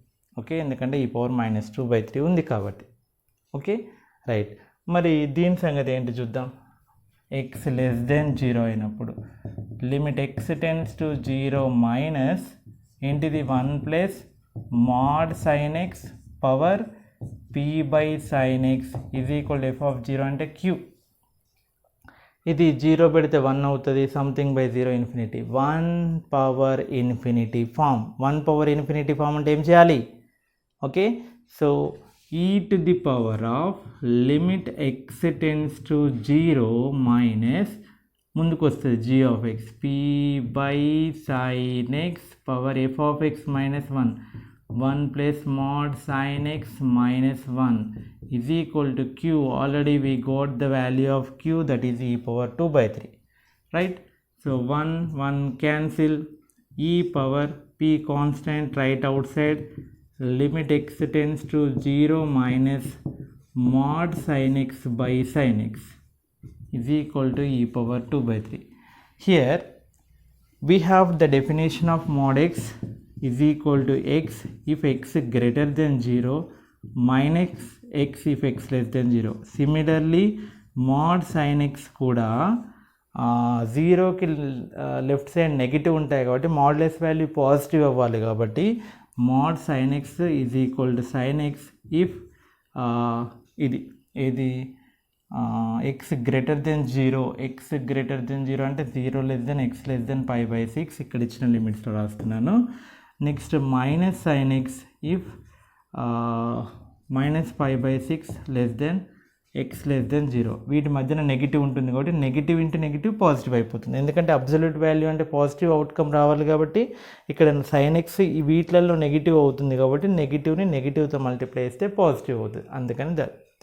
ఓకే, ఎందుకంటే ఈ పవర్ -2/3 ఉంది కాబట్టి. Okay, right. మరి దీని సంగతి ఏంటి చూద్దాం. x లెస్ దెన్ 0 అయినప్పుడు limit x tends to 0 minus ఏంటిది 1 plus mod sine x power p by sine x is equal f of 0 అంటే q. ఇది 0 పెడితే 1 అవుతుంది, something by 0 infinity, 1 power infinity form. 1 power infinity form అంటే ఏం చేయాలి. Okay, so e to the power of limit x tends to 0 minus ముందుకు వస్తుంది g of x p by sine x power f of x minus 1 plus mod sine x minus 1 is equal to q. Already we got the value of q, that is e power 2/3, right? So 1 cancel, e power p constant right outside, limit x tends to 0 minus mod sin x by sin x is equal to e power 2/3. Here we have the definition of mod x is equal to x if x greater than 0 minus x if x less than 0. Similarly mod sin x కూడా 0కి left side negative ఉంటాయి కాబట్టి modulus value positive అవ్వాలి కాబట్టి mod sin x is equal to sin x if ఇది x greater than 0, x greater than 0 అంటే 0 less than x less than π/6, ఇక్కడ ఇచ్చిన లిమిట్స్తో రాస్తున్నాను. Next minus sin x if -π/6 less than x less than 0. వీటి మధ్యన నెగిటివ్ ఉంటుంది కాబట్టి నెగిటివ్ ఇంటూ నెగిటివ్ పాజిటివ్ అయిపోతుంది. ఎందుకంటే అబ్సల్యూట్ వాల్యూ అంటే పాజిటివ్ అవుట్కమ్ రావాలి కాబట్టి ఇక్కడ sin x ఈ వీటిలలో నెగిటివ్ అవుతుంది కాబట్టి నెగిటివ్ని నెగిటివ్తో మల్టిప్లై చేస్తే పాజిటివ్ అవుతుంది, అందుకని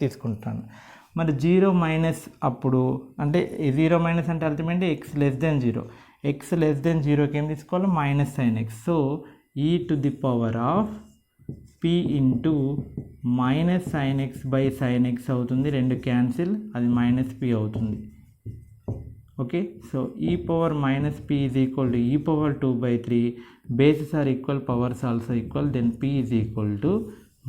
తీసుకుంటున్నాను. మరి 0 మైనస్ అప్పుడు అంటే 0 మైనస్ అంటే ultimate x less than 0, x less than 0కి ఏం తీసుకోవాలి minus sin x. So e to the power of p into minus sin x by sin x అవుతుంది, రెండు క్యాన్సిల్, అది మైనస్ p అవుతుంది. Okay, so e power minus p is equal to e power 2/3, bases are equal, powers also equal, then p is equal to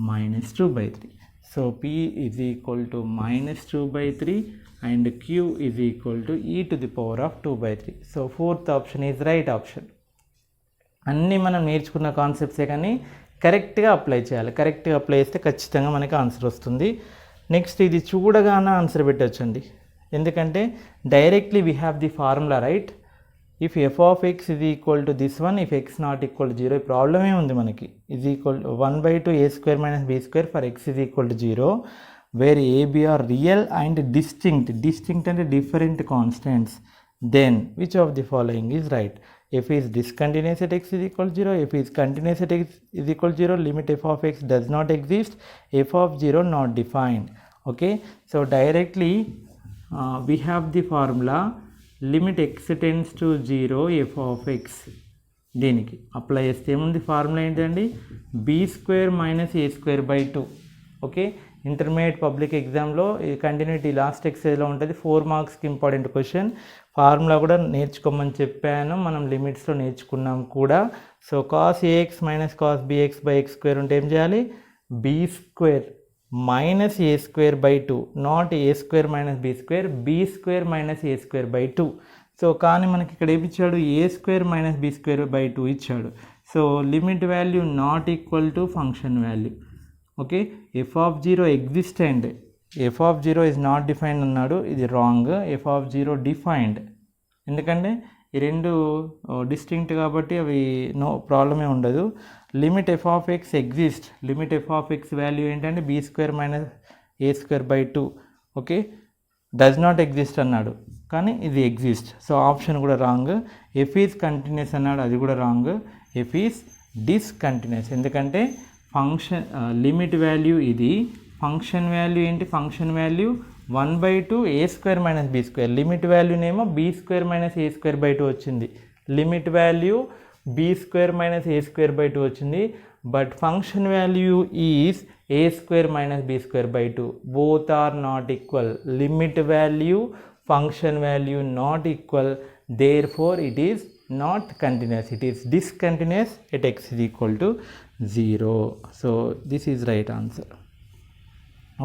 -2/3. So p is equal to -2/3 and q is equal to e to the power of 2/3. So fourth option is right option. అన్నీ మనం నేర్చుకున్న కాన్సెప్ట్సే కానీ కరెక్ట్గా apply చేయాలి. కరెక్ట్గా apply చేస్తే ఖచ్చితంగా మనకి ఆన్సర్ వస్తుంది. నెక్స్ట్ ఇది చూడగానే ఆన్సర్ పెట్టచ్చండి, ఎందుకంటే directly we have the formula right. If f of x ఇది equal to this one, if x not equal to 0, ప్రాబ్లమే ఉంది మనకి. Is equal 1/2 a² - b² for x is equal to 0, where a b are real and distinct అంటే different constants, then which of the following is right. F is discontinuous at x is equal 0, f is continuous at x is equal 0, limit f of X does not exist, F of 0 not defined. Okay, so directly we have the formula limit x tends to 0 f of x. దీనికి apply చేస్తే ఏముంది, formula ఏంటండి, b² - a²/2. Okay, intermediate public ఎగ్జామ్లో ఈ continuity last ఎక్సైజ్లో ఉంటుంది, 4 మార్క్స్కి important question. Formula కూడా నేర్చుకోమని చెప్పాను, మనం లిమిట్స్లో నేర్చుకున్నాం కూడా. So cos ax - cos bx/x² ఉంటే ఏం చేయాలి, b² - a²/2, not a² - b², b² - a²/2. So కానీ మనకి ఇక్కడ ఏమి ఇచ్చాడు, a² - b²/2 ఇచ్చాడు. So limit value not equal to function value. Okay, F of 0 exist and F of 0 is not defined అన్నాడు, ఇది రాంగ్. ఎఫ్ ఆఫ్ 0 డిఫైన్డ్, ఎందుకంటే ఈ రెండు డిస్టింక్ట్ కాబట్టి అవి నో ప్రాబ్లమే ఉండదు. Limit f of X exist, limit f of X value ఏంటంటే b² - a²/2. Okay, does not exist అన్నాడు, కానీ ఇది ఎగ్జిస్ట్. సో ఆప్షన్ కూడా రాంగ్. ఎఫ్ ఈజ్ కంటిన్యూస్ అన్నాడు, అది కూడా రాంగ్. ఎఫ్ ఈజ్ డిస్కంటిన్యూస్, ఎందుకంటే ఫంక్షన్ లిమిట్ వాల్యూ ఇది, ఫంక్షన్ వాల్యూ ఏంటి, function value 1/2 a² - b². Limit వాల్యూనేమో b² - a²/2 వచ్చింది, లిమిట్ వాల్యూ b² - a²/2 వచ్చింది, but function value is a² - b²/2. Both are not equal, limit value function value not equal, therefore it is not continuous, it is discontinuous at x is equal to 0. So this is right answer.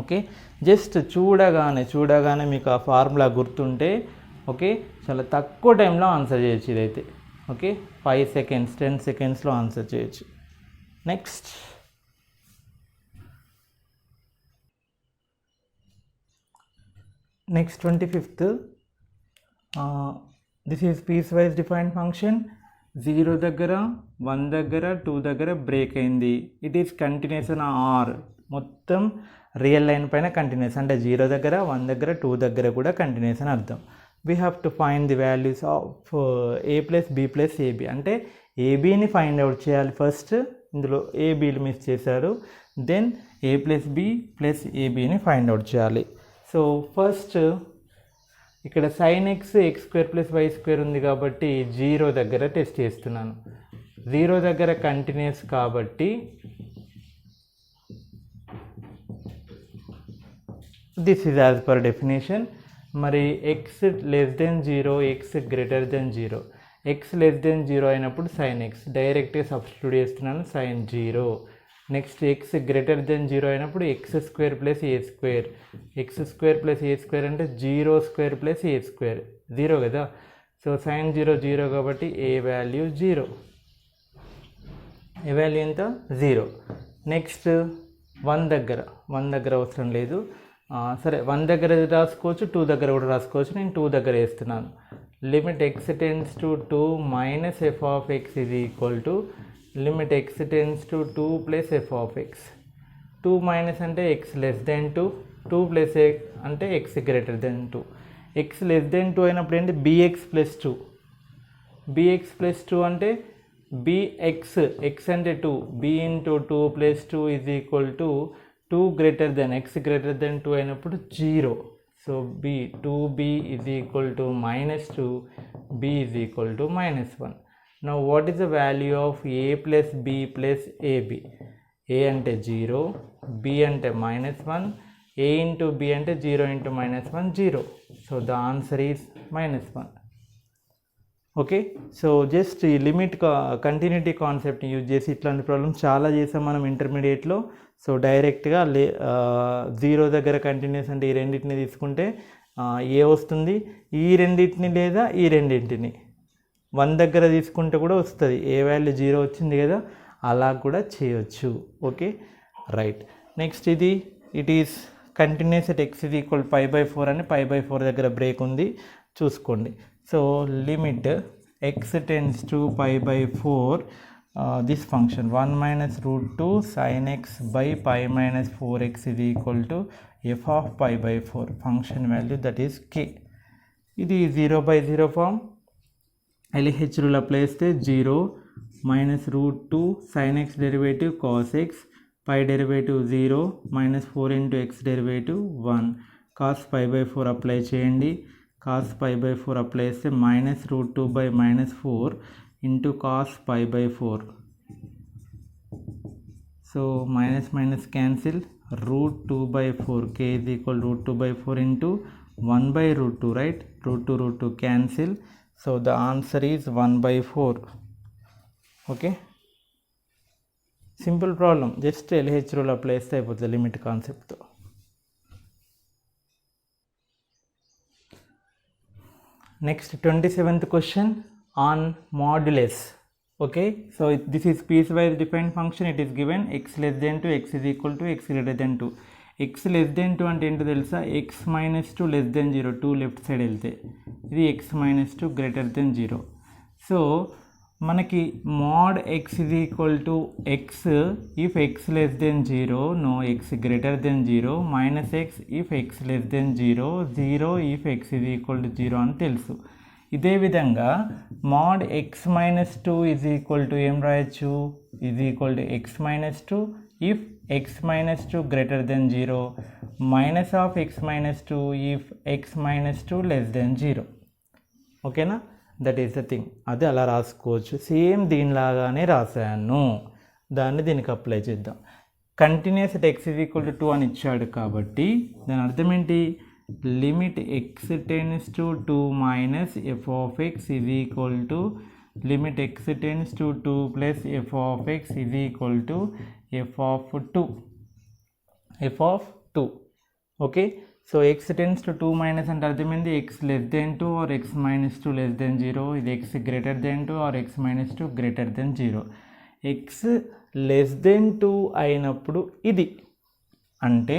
Okay, just చూడగానే మీకు ఆ formula గుర్తుంటే okay, చాలా తక్కువ టైంలో answer చేయొచ్చు ఇదైతే. Okay, 5 seconds 10 secondsలో ఆన్సర్ చేయొచ్చు. Next 25th, this is piecewise defined function. 0 దగ్గర 1 దగ్గర 2 దగ్గర బ్రేక్ అయింది, it is continuous on R, మొత్తం రియల్ లైన్ పైన కంటిన్యూస్, అంటే 0 దగ్గర 1 దగ్గర 2 దగ్గర కూడా కంటిన్యూస్ అని అర్థం. We have to find the values of a + b + ab, అంటే ఏబీని ఫైండ్ అవుట్ చేయాలి ఫస్ట్, ఇందులో ఏబీలు మిస్ చేశారు, దెన్ a + b + abని ఫైండ్ అవుట్ చేయాలి. సో ఫస్ట్ ఇక్కడ sin x x² + y² ఉంది కాబట్టి 0 దగ్గర టెస్ట్ చేస్తున్నాను. 0 దగ్గర కంటిన్యూస్ కాబట్టి this is as per definition. మరి x <0, x <0, x <0 అయినప్పుడు sin x డైరెక్ట్గా సబ్స్టిట్యూట్ చేస్తున్నాను, sin 0. నెక్స్ట్ x <0 అయినప్పుడు x² + a², x² + a² అంటే 0² + a², 0 కదా. సో sin 0 0 కాబట్టి a వాల్యూ 0, ఏ వాల్యూ ఎంత 0. నెక్స్ట్ 1 దగ్గర అవసరం లేదు, సరే 1 దగ్గర రాసుకోవచ్చు, 2 దగ్గర కూడా రాసుకోవచ్చు, నేను 2 దగ్గర వేస్తున్నాను. Limit x tends to 2 - f of x is equal to limit x tends to 2 + f of x. 2 minus అంటే x <2, 2 + x అంటే x <2. x <2 అయినప్పుడు ఏంటి, bx + 2, bx + 2 అంటే bx, x అంటే 2, b × 2 + 2 is equal to 2 > x < 2 అయినప్పుడు 0. So 2b is equal to -2, b is equal to -1. Now what is the value of a + b + ab? a అంటే 0, b అంటే -1, a × b అంటే 0 × -1 0. So the answer is -1. Okay, so just ఈ limit continuity కాన్సెప్ట్ని use చేసి ఇట్లాంటి problems చాలా చేసాం మనం ఇంటర్మీడియట్లో. సో డైరెక్ట్గా 0 దగ్గర కంటిన్యూస్ అంటే ఈ రెండింటిని తీసుకుంటే ఏ వస్తుంది, ఈ రెండింటిని లేదా ఈ రెండింటిని. 1 దగ్గర తీసుకుంటే కూడా వస్తుంది, ఏ వాల్యూ 0 వచ్చింది కదా, అలా కూడా చేయొచ్చు. Okay right. నెక్స్ట్ ఇది it is continuous at x is equal π/4 అని π/4 దగ్గర బ్రేక్ ఉంది చూసుకోండి. So limit x tends to π/4 this function 1 - √2 sin x by π-4x is equal to f of π/4 function value that is k. ఇది 0/0 form. LH rule apply చేస్తే 0 - √2 sin x derivative cos x, పై derivative 0 -4 into x derivative 1 cos π/4 apply చేయండి. cos π/4 apply చేస్తే -√2/-4 into cos π/4. So minus cancel, √2/4 k is equal √2/4 into 1/√2, right? √2 cancel. So the answer is 1/4. Okay, simple problem. Just LH rule apply చేస్తే అయిపోతుంది limit కాన్సెప్ట్తో. Next 27th question on modulus. Okay, so this is piecewise defined function. It is given x less than 2, x is equal to x greater than 2. x less than 2 అంటే ఏంటో తెలుసా? x - 2 less than 0, 2 left side వెళ్తే ఇది x - 2 greater than 0. So మనకి mod x is equal to x if x less than 0, no x greater than 0, minus x if x less than 0, 0 if x is equal to 0 అని తెలుసు. ఇదే విధంగా mod x - 2 is equal to ఏం రాయొచ్చు? is equal to x - 2 if x - 2 greater than 0, minus of x - 2 if x - 2 less than 0. ఓకేనా? That is the thing. అది అలా రాసుకోవచ్చు. సేమ్ దీనిలాగానే రాశాను, దాన్ని దీనికి అప్లై చేద్దాం. Continuous at x is equal to 2 అని ఇచ్చాడు కాబట్టి దాని అర్థం ఏంటి? Limit x tends to 2 minus f of x is equal to limit x tends to 2 plus f of x is equal to f of 2. Okay, so x tends to 2 minus అంటే అర్థమైంది x less than 2 or x - 2 less than 0. ఇది x greater than 2 or x - 2 greater than 0. X less than 2 అయినప్పుడు ఇది అంటే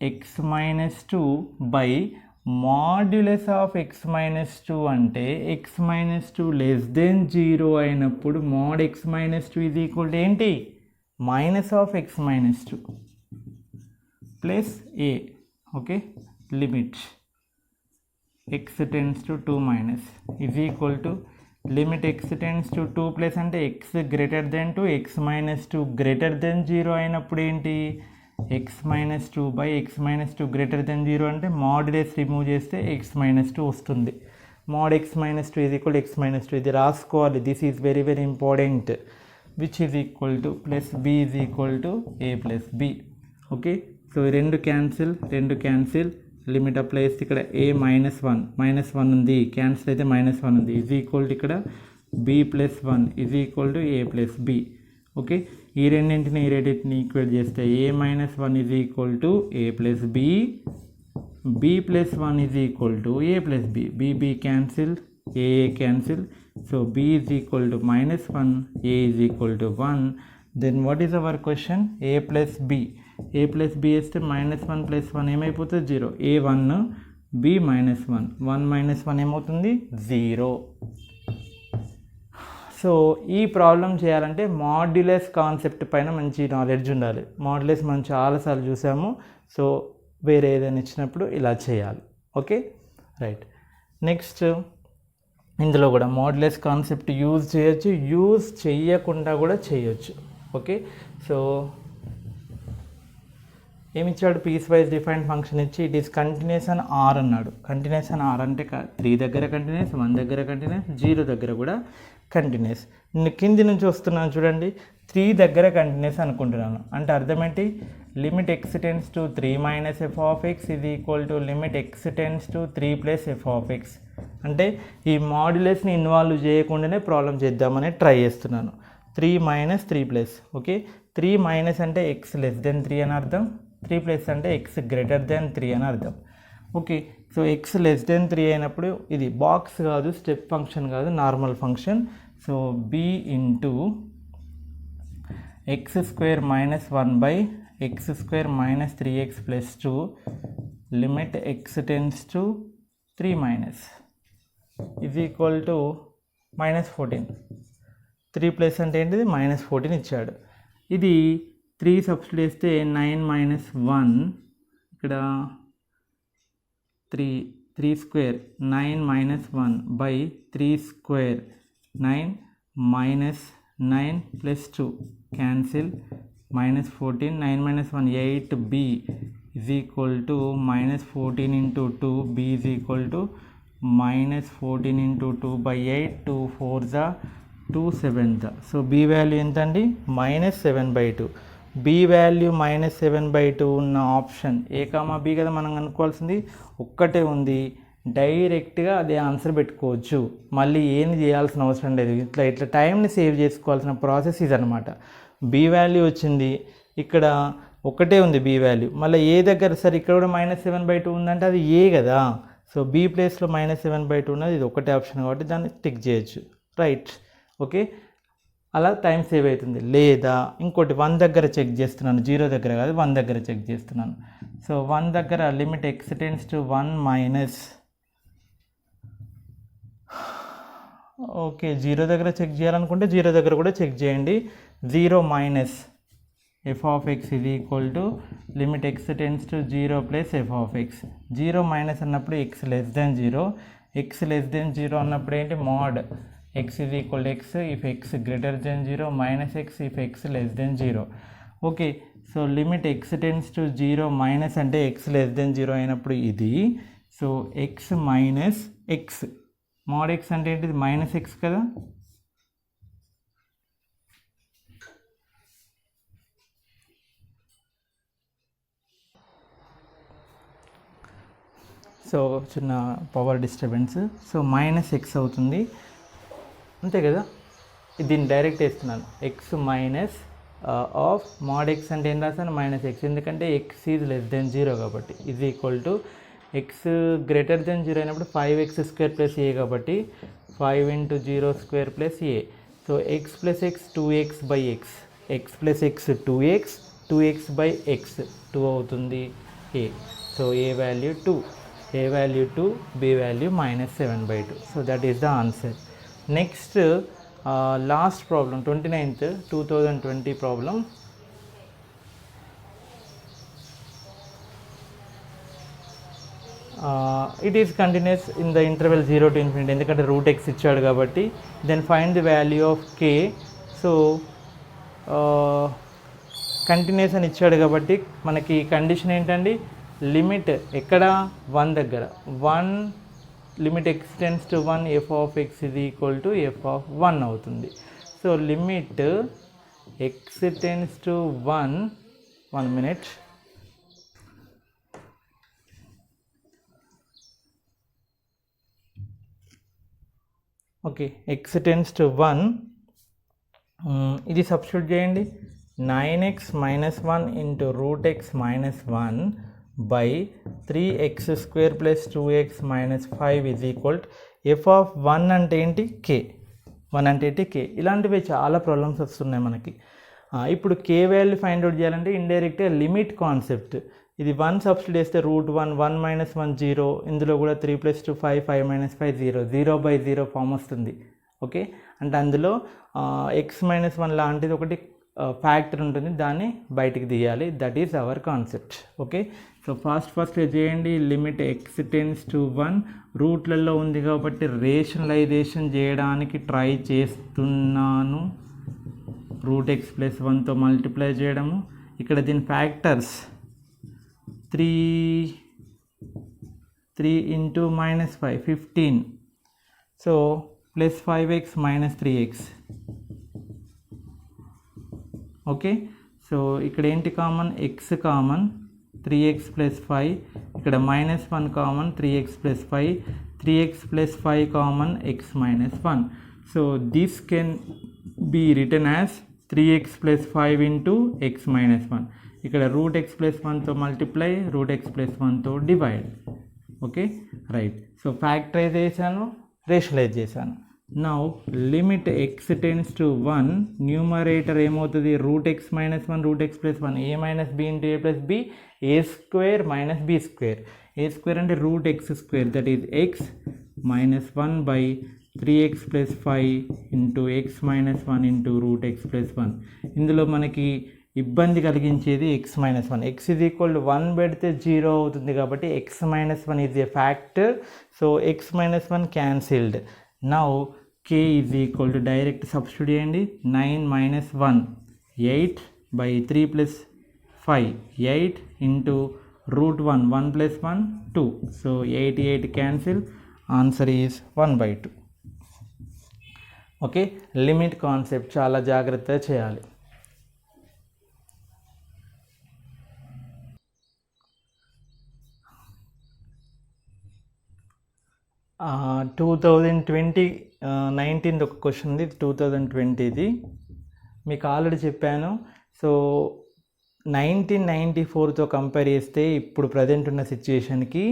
X - 2 by modulus of x - 2 అంటే X - 2 less than 0 అయినప్పుడు mod x - 2 ఇది equal to ఏంటి? Minus of x - 2 plus a. ఓకే, limit x tends to 2 minus is equal to limit x tends to 2 plus అంటే x greater than 2, x - 2 greater than 0 అయినప్పుడు ఏంటి? X - 2 by x - 2 greater than 0 అంటే modulus remove చేస్తే X - 2 వస్తుంది. mod x - 2 is equal X - 2. ఇది రాసుకోవాలి. This is very very important. Which is equal to plus b is equal to a plus b. Okay, so రెండు cancel, limit apply చేస్తే ఇక్కడ a -1 ఉంది, cancel అయితే -1 ఉంది. ఈజ్ ఈక్వల్ టు ఇక్కడ b + 1 is equal to a plus b. Okay, ఈ రెండింటిని equate చేస్తే a - 1 is equal to a plus b, b + 1 is equal to a plus b. b cancel, a cancel. So b is equal to -1, a is equal to 1. Then what is our question? a plus b. a plus b వేస్తే -1 + 1 ఏమైపోతుంది? 0. a 1, b -1, 1 - 1 ఏమవుతుంది? 0. So ఈ problem చేయాలంటే modulus concept పైన మంచి knowledge ఉండాలి. Modulus మనం చాలాసార్లు చూసాము. సో వేరే ఏదైనా ఇచ్చినప్పుడు ఇలా చేయాలి. Okay, right. నెక్స్ట్ ఇందులో కూడా మాడ్యులస్ కాన్సెప్ట్ యూజ్ చేయొచ్చు, యూజ్ చేయకుండా కూడా చేయొచ్చు. ఓకే, సో ఏమిచ్చాడు? పీస్ వైజ్ డిఫైన్డ్ ఫంక్షన్ ఇచ్చి ఇట్ ఈస్ కంటిన్యూస్ అని ఆర్ అన్నాడు. కంటిన్యూస్ అని ఆర్ అంటే 3 దగ్గర కంటిన్యూస్, 1 దగ్గర కంటిన్యూస్, 0 దగ్గర కూడా కంటిన్యూస్. నేను కింది నుంచి వస్తున్నాను చూడండి, 3 దగ్గర కంటిన్యూస్ అనుకుంటున్నాను. అంటే అర్థం ఏంటి? Limit x tends to 3 minus f of x ఇది equal to limit x tends to 3 plus f of x. అంటే ఈ మాడ్యులస్ని ఇన్వాల్వ్ చేయకుండానే ప్రాబ్లం చేద్దామని ట్రై చేస్తున్నాను. 3 మైనస్ 3 ప్లస్. ఓకే, 3 మైనస్ అంటే ఎక్స్ లెస్ దెన్ 3 అని అర్థం, 3 ప్లస్ అంటే ఎక్స్ గ్రేటర్ దెన్ 3 అని అర్థం. Okay, so X less than 3 అయినప్పుడు ఇది బాక్స్ కాదు, స్టెప్ ఫంక్షన్ కాదు, normal function. So b into x² - 1 by x square minus 3x plus 2 limit x tends to 3 minus is equal to -14. 3 plus అంటే ఏంటిది -14 ఇచ్చాడు. ఇది 3 సబ్స్టిట్యూట్ చేస్తే 9 - 1 ఇక్కడ 3 square 9 - 1 by 3 square 9 -9 plus 2 cancel -14 9 - 1 8b is equal to -14 into 2 b is equal to -14 into 2 by 8 2 4s 2 7s. So b value ఎంత అండి -7/2. b value -7/2 ఉన్న option A comma b కదా మనం అనుకోవాల్సింది, ఒక్కటే ఉంది. డైరెక్ట్గా అదే ఆన్సర్ పెట్టుకోవచ్చు, మళ్ళీ ఏం చేయాల్సిన అవసరం లేదు. ఇట్లా టైంని సేవ్ చేసుకోవాల్సిన ప్రాసెస్ ఇదనమాట. బి వాల్యూ వచ్చింది, ఇక్కడ ఒకటే ఉంది బి వాల్యూ, మళ్ళీ ఏ దగ్గర సరే ఇక్కడ కూడా -7/2 ఉందంటే అది ఏ కదా. సో బి ప్లేస్లో -7/2 ఉన్నది, ఇది ఒకటే ఆప్షన్ కాబట్టి దాన్ని టిక్ చేయొచ్చు. రైట్, ఓకే, అలా టైం సేవ్ అవుతుంది. లేదా ఇంకోటి 1 దగ్గర చెక్ చేస్తున్నాను, 0 దగ్గర కాదు 1 దగ్గర చెక్ చేస్తున్నాను. సో 1 దగ్గర limit x tends to 1 minus, okay 0 దగ్గర చెక్ చేయాలనుకుంటే 0 దగ్గర కూడా చెక్ చేయండి. 0 minus f of x is equal to limit x tends to 0 plus f of x. 0 minus అన్నప్పుడు x less than 0, x less than 0 అన్నప్పుడు ఏంటి mod x is equal to x if x greater than 0 minus x if x less than 0. Okay, so limit x tends to 0 minus అంటే x less than 0 అయినప్పుడు ఇది. So x minus x, mod x అంటే ఏంటిది -x కదా. So చిన్న power disturbance, so -x అవుతుంది అంతే కదా. దీన్ని డైరెక్ట్ వేస్తున్నాను, X minus of mod x అంటే ఏం రాస్తాను -x, ఎందుకంటే x ఈజ్ లెస్ దెన్ 0 కాబట్టి. Is equal to x greater than 0 అయినప్పుడు 5x² ప్లస్ ఏ కాబట్టి 5 × 0² plus a. So x plus x 2x by x, x plus x 2x, 2x by x 2 అవుతుంది a. So a value 2, a value 2, b value -7/2. So that is the answer. Next last problem, 29th 2020 problem. It is continuous in the interval 0 to infinity, ఎందుకంటే route x ఇచ్చాడు కాబట్టి. Then find the value of k. So continuous అని ఇచ్చాడు కాబట్టి మనకి condition ఏంటండి, limit ఎక్కడ 1 దగ్గర 1 limit x tends to 1 f of x is equal to f of 1 అవుతుంది. So limit x tends to 1 minute, okay x tends to 1 ఇది substitute చేయండి. 9x - 1 into root x minus 1 by 3x² plus 2x minus 5 is equal to f of 1 అంటే ఏంటి k, 1 అంటే ఏంటి k. ఇలాంటివి చాలా problems వస్తున్నాయి మనకి. ఇప్పుడు k వాల్యూ ఫైండ్ అవుట్ చేయాలంటే ఇండైరెక్ట్గా లిమిట్ కాన్సెప్ట్. ఇది 1 సబ్స్టిట్యూట్ చేస్తే √1 1 - 1 0, ఇందులో కూడా 3 + 2 5 5 - 5 0, 0/0 ఫామ్ వస్తుంది. ఓకే, అంటే అందులో x - 1 లాంటిది ఒకటి ఫ్యాక్టర్ ఉంటుంది, దాన్ని బయటికి తీయాలి. That is our concept. Okay, so first చేయండి. లిమిట్ x టెన్స్ టు 1 రూట్లలో ఉంది కాబట్టి రేషనలైజేషన్ చేయడానికి ట్రై చేస్తున్నాను. √x + 1తో మల్టిప్లై చేయడము. ఇక్కడ దీని factors 3 × -5 15, so plus 5x - 3x. Okay, so ఇక్కడ ఏంటి కామన్, x కామన్ 3x + 5, ఇక్కడ -1 common 3x + 5, 3x + 5 common x - 1. So this can be written as 3x + 5 × x - 1. ఇక్కడ √x + 1తో మల్టిప్లై, √x + 1తో divide. Okay, right. So factorize చేశాను, rationalize చేశాను. Now limit x tends to 1, numerator ఏమవుతుంది root x minus 1 root x plus 1 a minus b into a plus b a square minus b square. a square అంటే root x square, that is x minus 1 by 3x plus 5 into x minus 1 into root x plus 1. ఇందులో మనకి ఇబ్బంది కలిగించేది X minus 1. X is equal to 1 పెడితే 0 అవుతుంది కాబట్టి X minus 1 is a factor. So X minus 1 cancelled. Now k is equal to direct substitute చేయండి. 9 minus 1 8 by 3 plus 5 8 into root 1 1 plus 1 2. So 8 cancel. Answer is 1/2. Okay, limit concept చాలా జాగ్రత్తగా చేయాలి. 2019 ఒక question ఉంది, 2020ది మీకు ఆల్రెడీ చెప్పాను. So 1994తో compare చేస్తే ఇప్పుడు ప్రజెంట్ ఉన్న సిచ్యుయేషన్కి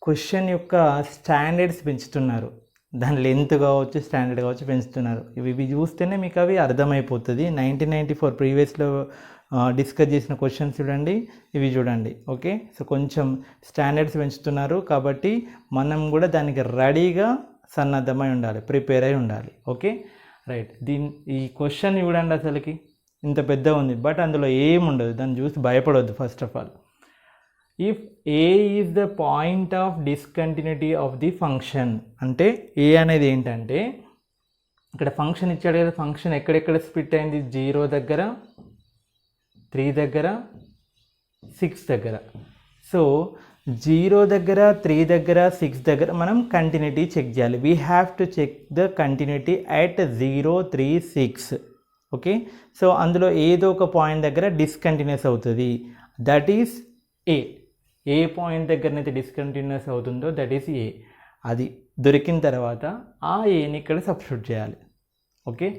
క్వశ్చన్ యొక్క స్టాండర్డ్స్ పెంచుతున్నారు. దాని లెంత్ కావచ్చు, స్టాండర్డ్ కావచ్చు పెంచుతున్నారు. ఇవి చూస్తేనే మీకు అవి అర్థమైపోతుంది. 1994 ప్రీవియస్లో డిస్కస్ చేసిన క్వశ్చన్స్ చూడండి, ఇవి చూడండి. ఓకే, సో కొంచెం స్టాండర్డ్స్ పెంచుతున్నారు కాబట్టి మనం కూడా దానికి రెడీగా సన్నద్ధమై ఉండాలి, ప్రిపేర్ అయి ఉండాలి. Okay right. ఈ క్వశ్చన్ చూడండి, అసలుకి ఇంత పెద్ద ఉంది బట్ అందులో ఏముండదు, దాన్ని చూసి భయపడవద్దు. First of all, if A is the point of discontinuity of the function అంటే ఏ అనేది ఏంటంటే ఇక్కడ ఫంక్షన్ ఇచ్చాడు కదా, ఫంక్షన్ ఎక్కడెక్కడ స్ప్లిట్ అయింది, 0 దగ్గర, 3 దగ్గర, 6 దగ్గర. సో 0 దగ్గర, 3 దగ్గర, 6 దగ్గర మనం కంటిన్యూటీ చెక్ చేయాలి. We have to check the continuity at 0, 3, 6. Okay, so అందులో ఏదో ఒక పాయింట్ దగ్గర డిస్కంటిన్యూస్ అవుతుంది, దట్ ఈస్ ఏ. ఏ పాయింట్ దగ్గరనైతే డిస్కంటిన్యూస్ అవుతుందో దట్ ఈస్ ఏ. అది దొరికిన తర్వాత ఆ ఏని ఇక్కడ సబ్స్టిట్యూట్ చేయాలి. ఓకే,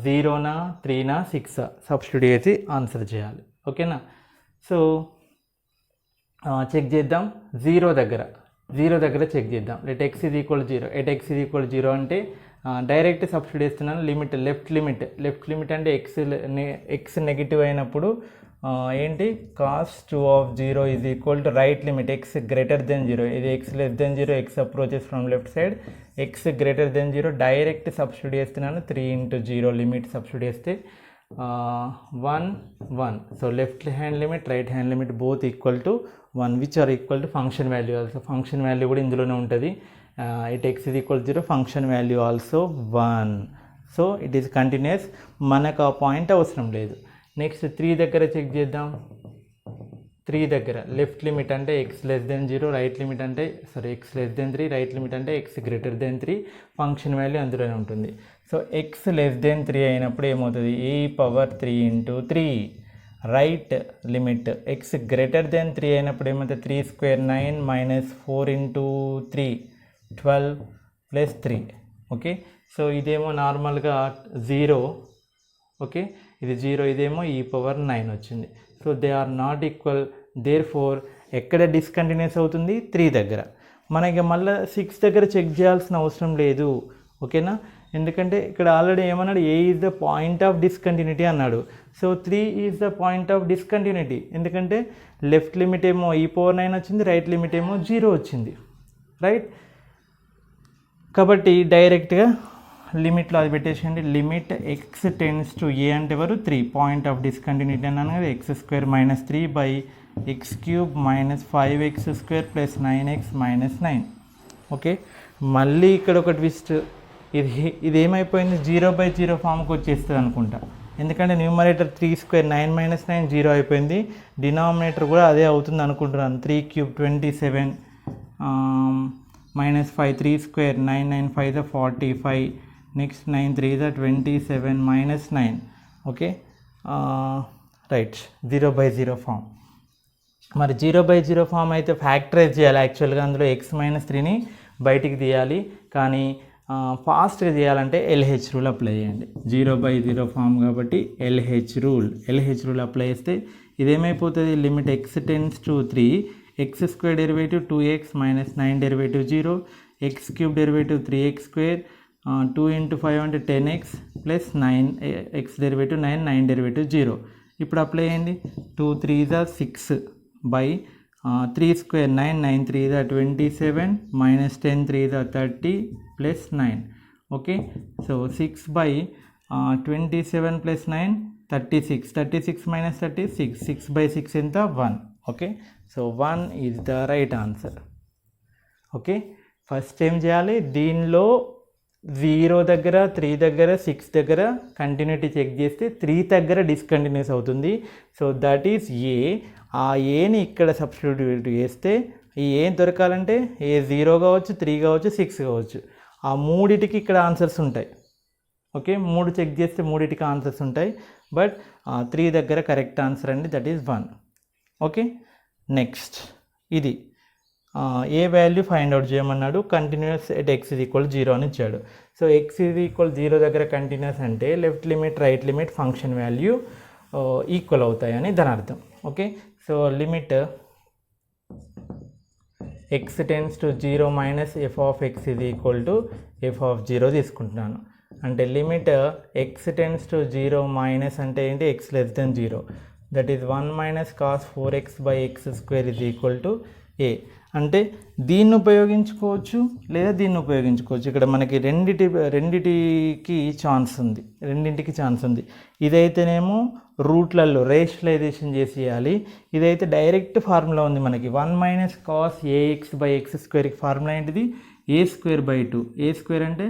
0నా, 3నా, 6 సబ్స్టిట్యూట్ చేసి ఆన్సర్ చేయాలి. ఓకేనా, సో చెక్ చేద్దాం. 0 దగ్గర చెక్ చేద్దాం. Let x is equal 0. At x is equal 0 అంటే డైరెక్ట్ సబ్స్టిట్యూట్ చేస్తున్నాను. లిమిట్, లెఫ్ట్ లిమిట్ అంటే ఎక్స్ నెగిటివ్ అయినప్పుడు ఏంటి, cos 2 of 0 is equal to right limit x greater than 0. ఇది x less than 0, x approaches from left side, x greater than 0 direct substitute చేస్తున్నాను. 3 into 0 limit substitute చేస్తే 1, 1. So left hand limit, right hand limit both equal to 1 which are equal to function value also. Function value కూడా ఇందులోనే ఉంటుంది. It x is equal 0, function value also 1. So it is continuous, మనకు ఆ point అవసరం లేదు. Next 3 దగ్గర check చేద్దాం. 3 దగ్గర లెఫ్ట్ లిమిట్ అంటే x less than 0, right limit అంటే x less than 3, right limit అంటే x greater then 3, function value అందులోనే ఉంటుంది. సో x లెస్ దెన్ 3 అయినప్పుడు ఏమవుతుంది, e⁻3 into 3. Right limit x greater then 3 అయినప్పుడు ఏమవుతుంది, 3 square 9 minus 4 into 3 12 plus 3. Okay, so ఇదేమో నార్మల్గా 0. ఓకే, ఇది 0, ఇదేమో e⁻9 వచ్చింది. So they are not equal. Therefore ఎక్కడ డిస్కంటిన్యూస్ అవుతుంది, 3 దగ్గర. మనకి మళ్ళీ 6 దగ్గర చెక్ చేయాల్సిన అవసరం లేదు. ఓకేనా, ఎందుకంటే ఇక్కడ ఆల్రెడీ ఏమన్నాడు, a is the point of discontinuity అన్నాడు. So 3 is the point of discontinuity, ఎందుకంటే లెఫ్ట్ లిమిట్ ఏమో e⁻9 వచ్చింది, రైట్ లిమిట్ ఏమో 0 వచ్చింది. రైట్, కాబట్టి డైరెక్ట్గా లిమిట్లో అది పెట్టేసేయండి. Limit x tends to a అంటే ఎవరు, 3. పాయింట్ ఆఫ్ డిస్కంటిన్యూటీ అన్నాను కదా, x² - 3 by x³ - 5x² plus 9x - 9. Okay, మళ్ళీ ఇక్కడ ఒక ట్విస్ట్. ఇది ఏమైపోయింది, 0/0 ఫామ్కి వచ్చేస్తుంది అనుకుంటా, ఎందుకంటే న్యూమరేటర్ 3² 9 - 9 0 అయిపోయింది. డినామినేటర్ కూడా అదే అవుతుంది అనుకుంటున్నాను. 3³ 27 -5 3² 9 9 5 45. నెక్స్ట్ 9 3 27 - 9. Okay right, 0/0 form. మరి 0/0 ఫామ్ అయితే ఫ్యాక్టరైజ్ చేయాలి యాక్చువల్గా. అందులో x - 3ని బయటికి తీయాలి, కానీ ఫాస్ట్గా చేయాలంటే LH రూల్ అప్లై చేయండి. 0/0 ఫామ్ కాబట్టి LH రూల్ అప్లై చేస్తే ఇదేమైపోతుంది, limit x tends to 3, x² derivative 2x - 9 derivative 0, x³ derivative 3x², 2 into 5 అంటే 10x plus 9 x derivative 9, 9 derivative 0. ఇప్పుడు అప్లై చేయండి. 2 3s are 6 by 3 square 9, 9 3s are 27 minus 10 3s are 30 plus 9. Okay, so 6 by 27 plus 9 36, 36 minus 36, 6 by 6 ఎంత 1. Okay, so 1 is the right answer. Okay, first ఏం చేయాలి, దీనిలో 0 దగ్గర 3 దగ్గర 6 దగ్గర కంటిన్యూటీ చెక్ చేస్తే 3 దగ్గర డిస్కంటిన్యూస్ అవుతుంది. సో దట్ ఈస్ ఏ. ఆ ఏని ఇక్కడ సబ్స్టిట్యూట్ చేస్తే ఈ ఏ దొరకాలంటే ఏ 0 కావచ్చు, 3 కావచ్చు, 6 కావచ్చు. ఆ మూడిటికి ఇక్కడ ఆన్సర్స్ ఉంటాయి. ఓకే, 3 చెక్ చేస్తే మూడిటికి ఆన్సర్స్ ఉంటాయి. బట్ 3 దగ్గర కరెక్ట్ ఆన్సర్ అండి, దట్ ఈస్ 1. ఓకే, నెక్స్ట్ ఇది ఏ వాల్యూ ఫైండ్ అవుట్ చేయమన్నాడు. Continuous at x is equal 0 అని ఇచ్చాడు. సో x ఈజ్ ఈక్వల్ 0 దగ్గర కంటిన్యూస్ అంటే left limit right limit function value equal అవుతాయని దాని అర్థం. Okay, so limit x tends to 0 minus f of x is equal to f of 0 తీసుకుంటున్నాను. అంటే limit x tends to 0 minus అంటే ఏంటి, x less than 0, that is 1 minus cos 4x by x square is equal to a. అంటే దీన్ని ఉపయోగించుకోవచ్చు లేదా దీన్ని ఉపయోగించుకోవచ్చు. ఇక్కడ మనకి రెండింటికి ఛాన్స్ ఉంది. ఇదైతేనేమో రూట్లలో రేషనలైజేషన్ చేసేయాలి. ఇదైతే డైరెక్ట్ ఫార్ములా ఉంది మనకి. 1 minus cos a x by x స్క్వేర్కి ఫార్ములా ఏంటిది, a square by 2. A square అంటే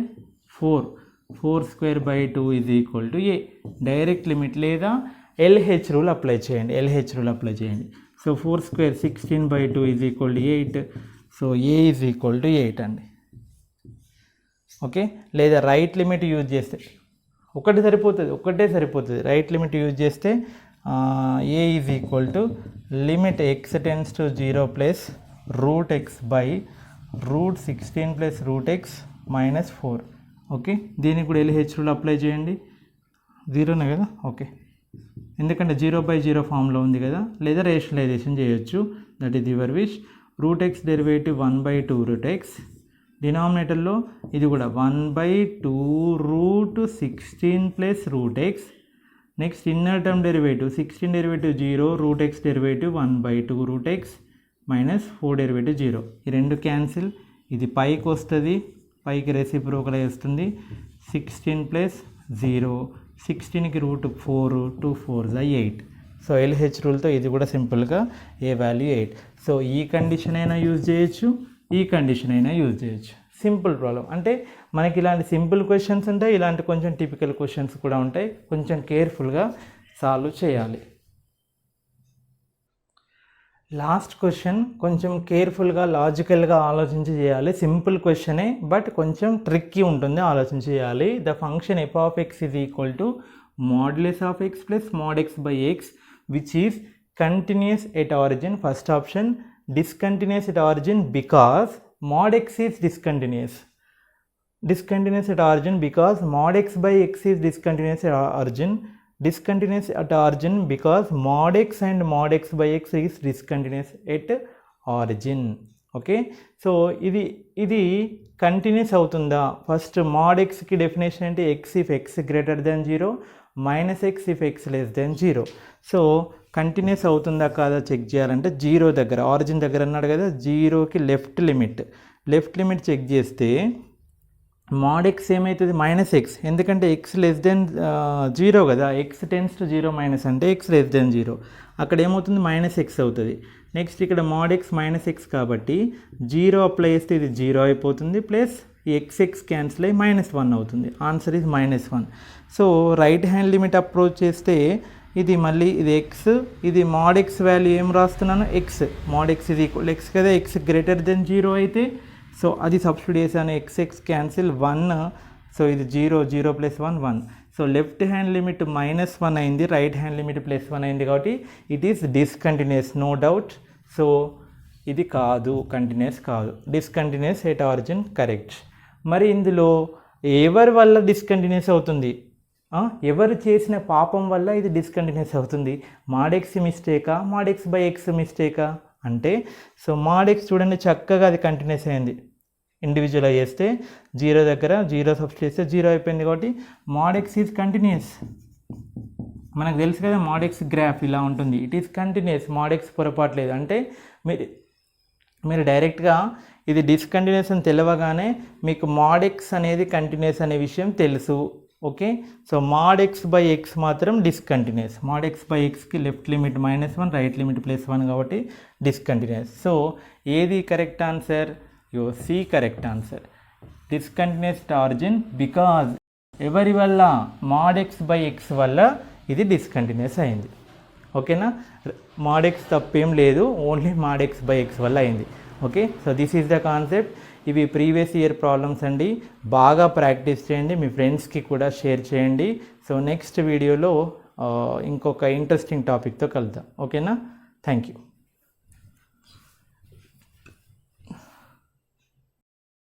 4 square by 2 is equal to a. Direct limit లేదా ఎల్హెచ్ రూల్ అప్లై చేయండి. So 4 square 16 by 2 is equal to 8. So a is equal to 8 అండి. Okay, లేదా right limit use చేస్తే ఒకటే సరిపోతుంది. Right limit use చేస్తే a is equal to limit x tends to 0 plus root x by root 16 plus root x minus 4. Okay, దీనికి కూడా LH rule apply చేయండి. 0నే కదా. ఓకే, ఎందుకంటే 0/0 ఫామ్లో ఉంది కదా, లేదా రేషనలైజేషన్ చేయొచ్చు, that is your wish. Root x derivative 1/2 root x, డినామినేటర్లో ఇది కూడా 1/2 root 16 plus root x. Next inner term derivative 16 derivative 0, root x derivative 1/2 root x minus 4 derivative 0. ఈ రెండు క్యాన్సిల్, ఇది పైకి వస్తుంది, పైకి రెసిప్రోకల్ వస్తుంది. 16 ప్లస్ 0, 16కి రూట్ 4, 2 4s 8. సో ఎల్హెచ్ రూల్తో ఇది కూడా సింపుల్గా ఏ వాల్యూ 8. సో ఈ కండిషన్ అయినా యూజ్ చేయొచ్చు, ఈ కండిషన్ అయినా యూజ్ చేయొచ్చు. సింపుల్ ప్రాబ్లం అంటే మనకి ఇలాంటి సింపుల్ క్వశ్చన్స్ ఉంటాయి, ఇలాంటి కొంచెం టిపికల్ క్వశ్చన్స్ కూడా ఉంటాయి. కొంచెం కేర్ఫుల్గా సాల్వ్ చేయాలి. లాస్ట్ క్వశ్చన్ కొంచెం కేర్ఫుల్గా లాజికల్గా ఆలోచించి చేయాలి. సింపుల్ క్వశ్చనే బట్ కొంచెం ట్రిక్కీ ఉంటుంది, ఆలోచించి చేయాలి. The function f of x is equal to modulus of x plus mod x by x which is continuous at origin. First option discontinuous at origin because mod x is discontinuous at origin because mod x by x is discontinuous at origin. Discontinuous at origin because mod x and mod x by x is discontinuous at origin. Okay, so ఇది continuous అవుతుందా? First mod x కి definition ఏంటి, x if x greater than 0 minus x if x less than 0. So continuous అవుతుందా కాదా check చేయాలంటే 0 దగ్గర, origin దగ్గర అన్నాడు కదా, 0కి లెఫ్ట్ లిమిట్ చెక్ చేస్తే mod x ఏమవుతుంది, మైనస్ x. ఎందుకంటే x లెస్ దెన్ 0 కదా, x టెన్స్ టు 0 మైనస్ అంటే x లెస్ దెన్ 0, అక్కడ ఏమవుతుంది మైనస్ x అవుతుంది. నెక్స్ట్ ఇక్కడ mod x మైనస్ x కాబట్టి 0 అప్లై చేస్తే ఇది 0 అయిపోతుంది, ప్లస్ x క్యాన్సిల్ అయ్యి -1 అవుతుంది. Answer is -1. So right hand limit approach చేస్తే ఇది మళ్ళీ ఇది x, ఇది mod x వాల్యూ ఏం రాస్తున్నాను, x. mod x is equal x కదా, x గ్రేటర్ దెన్ 0 అయితే సో అది సబ్స్టిట్యూట్ చేశాను, x క్యాన్సిల్ 1. సో ఇది 0 plus 1 1. So left hand limit -1 అయింది, రైట్ హ్యాండ్ లిమిట్ +1 అయింది కాబట్టి it is discontinuous, no doubt. So ఇది కాదు, కంటిన్యూస్ కాదు, డిస్కంటిన్యూస్ ఎట్ ఆరిజిన్ కరెక్ట్. మరి ఇందులో ఎవరి వల్ల డిస్కంటిన్యూస్ అవుతుంది, ఎవరు చేసిన పాపం వల్ల ఇది డిస్కంటిన్యూస్ అవుతుంది? mod x మిస్టేకా, mod x by x మిస్టేకా అంటే, సో mod x చూడండి చక్కగా అది కంటిన్యూస్ అయింది, ఇండివిజువల్ చేస్తే 0 దగ్గర 0 సబ్స్టిట్యూట్ చేస్తే 0 అయిపోయింది. కాబట్టి mod x ఈజ్ కంటిన్యూస్. మనకు తెలుసు కదా mod x గ్రాఫ్ ఇలా ఉంటుంది. It is continuous. mod x పొరపాటు లేదు. అంటే మీరు డైరెక్ట్గా ఇది డిస్కంటిన్యూస్ అని తెలవగానే మీకు mod x అనేది కంటిన్యూస్ అనే విషయం తెలుసు. Okay, so mod x by x మాత్రం డిస్కంటిన్యూస్. mod x బై xకి లెఫ్ట్ లిమిట్ -1 రైట్ లిమిట్ +1 కాబట్టి డిస్కంటిన్యూస్. సో ఏది correct answer? C correct answer. Discontinuous origin because ఎవరి వల్ల? mod x బై x వల్ల ఇది డిస్కంటిన్యూస్ అయింది. ఓకేనా, mod x తప్పేం లేదు, only mod x by x వల్ల అయింది. Okay, so this is the concept. ఇవి ప్రీవియస్ ఇయర్ ప్రాబ్లమ్స్ అండి. బాగా ప్రాక్టీస్ చేయండి, మీ ఫ్రెండ్స్కి కూడా షేర్ చేయండి. సో నెక్స్ట్ వీడియోలో ఇంకొక ఇంట్రెస్టింగ్ టాపిక్తో కలుద్దాం. ఓకేనా, థ్యాంక్ యూ.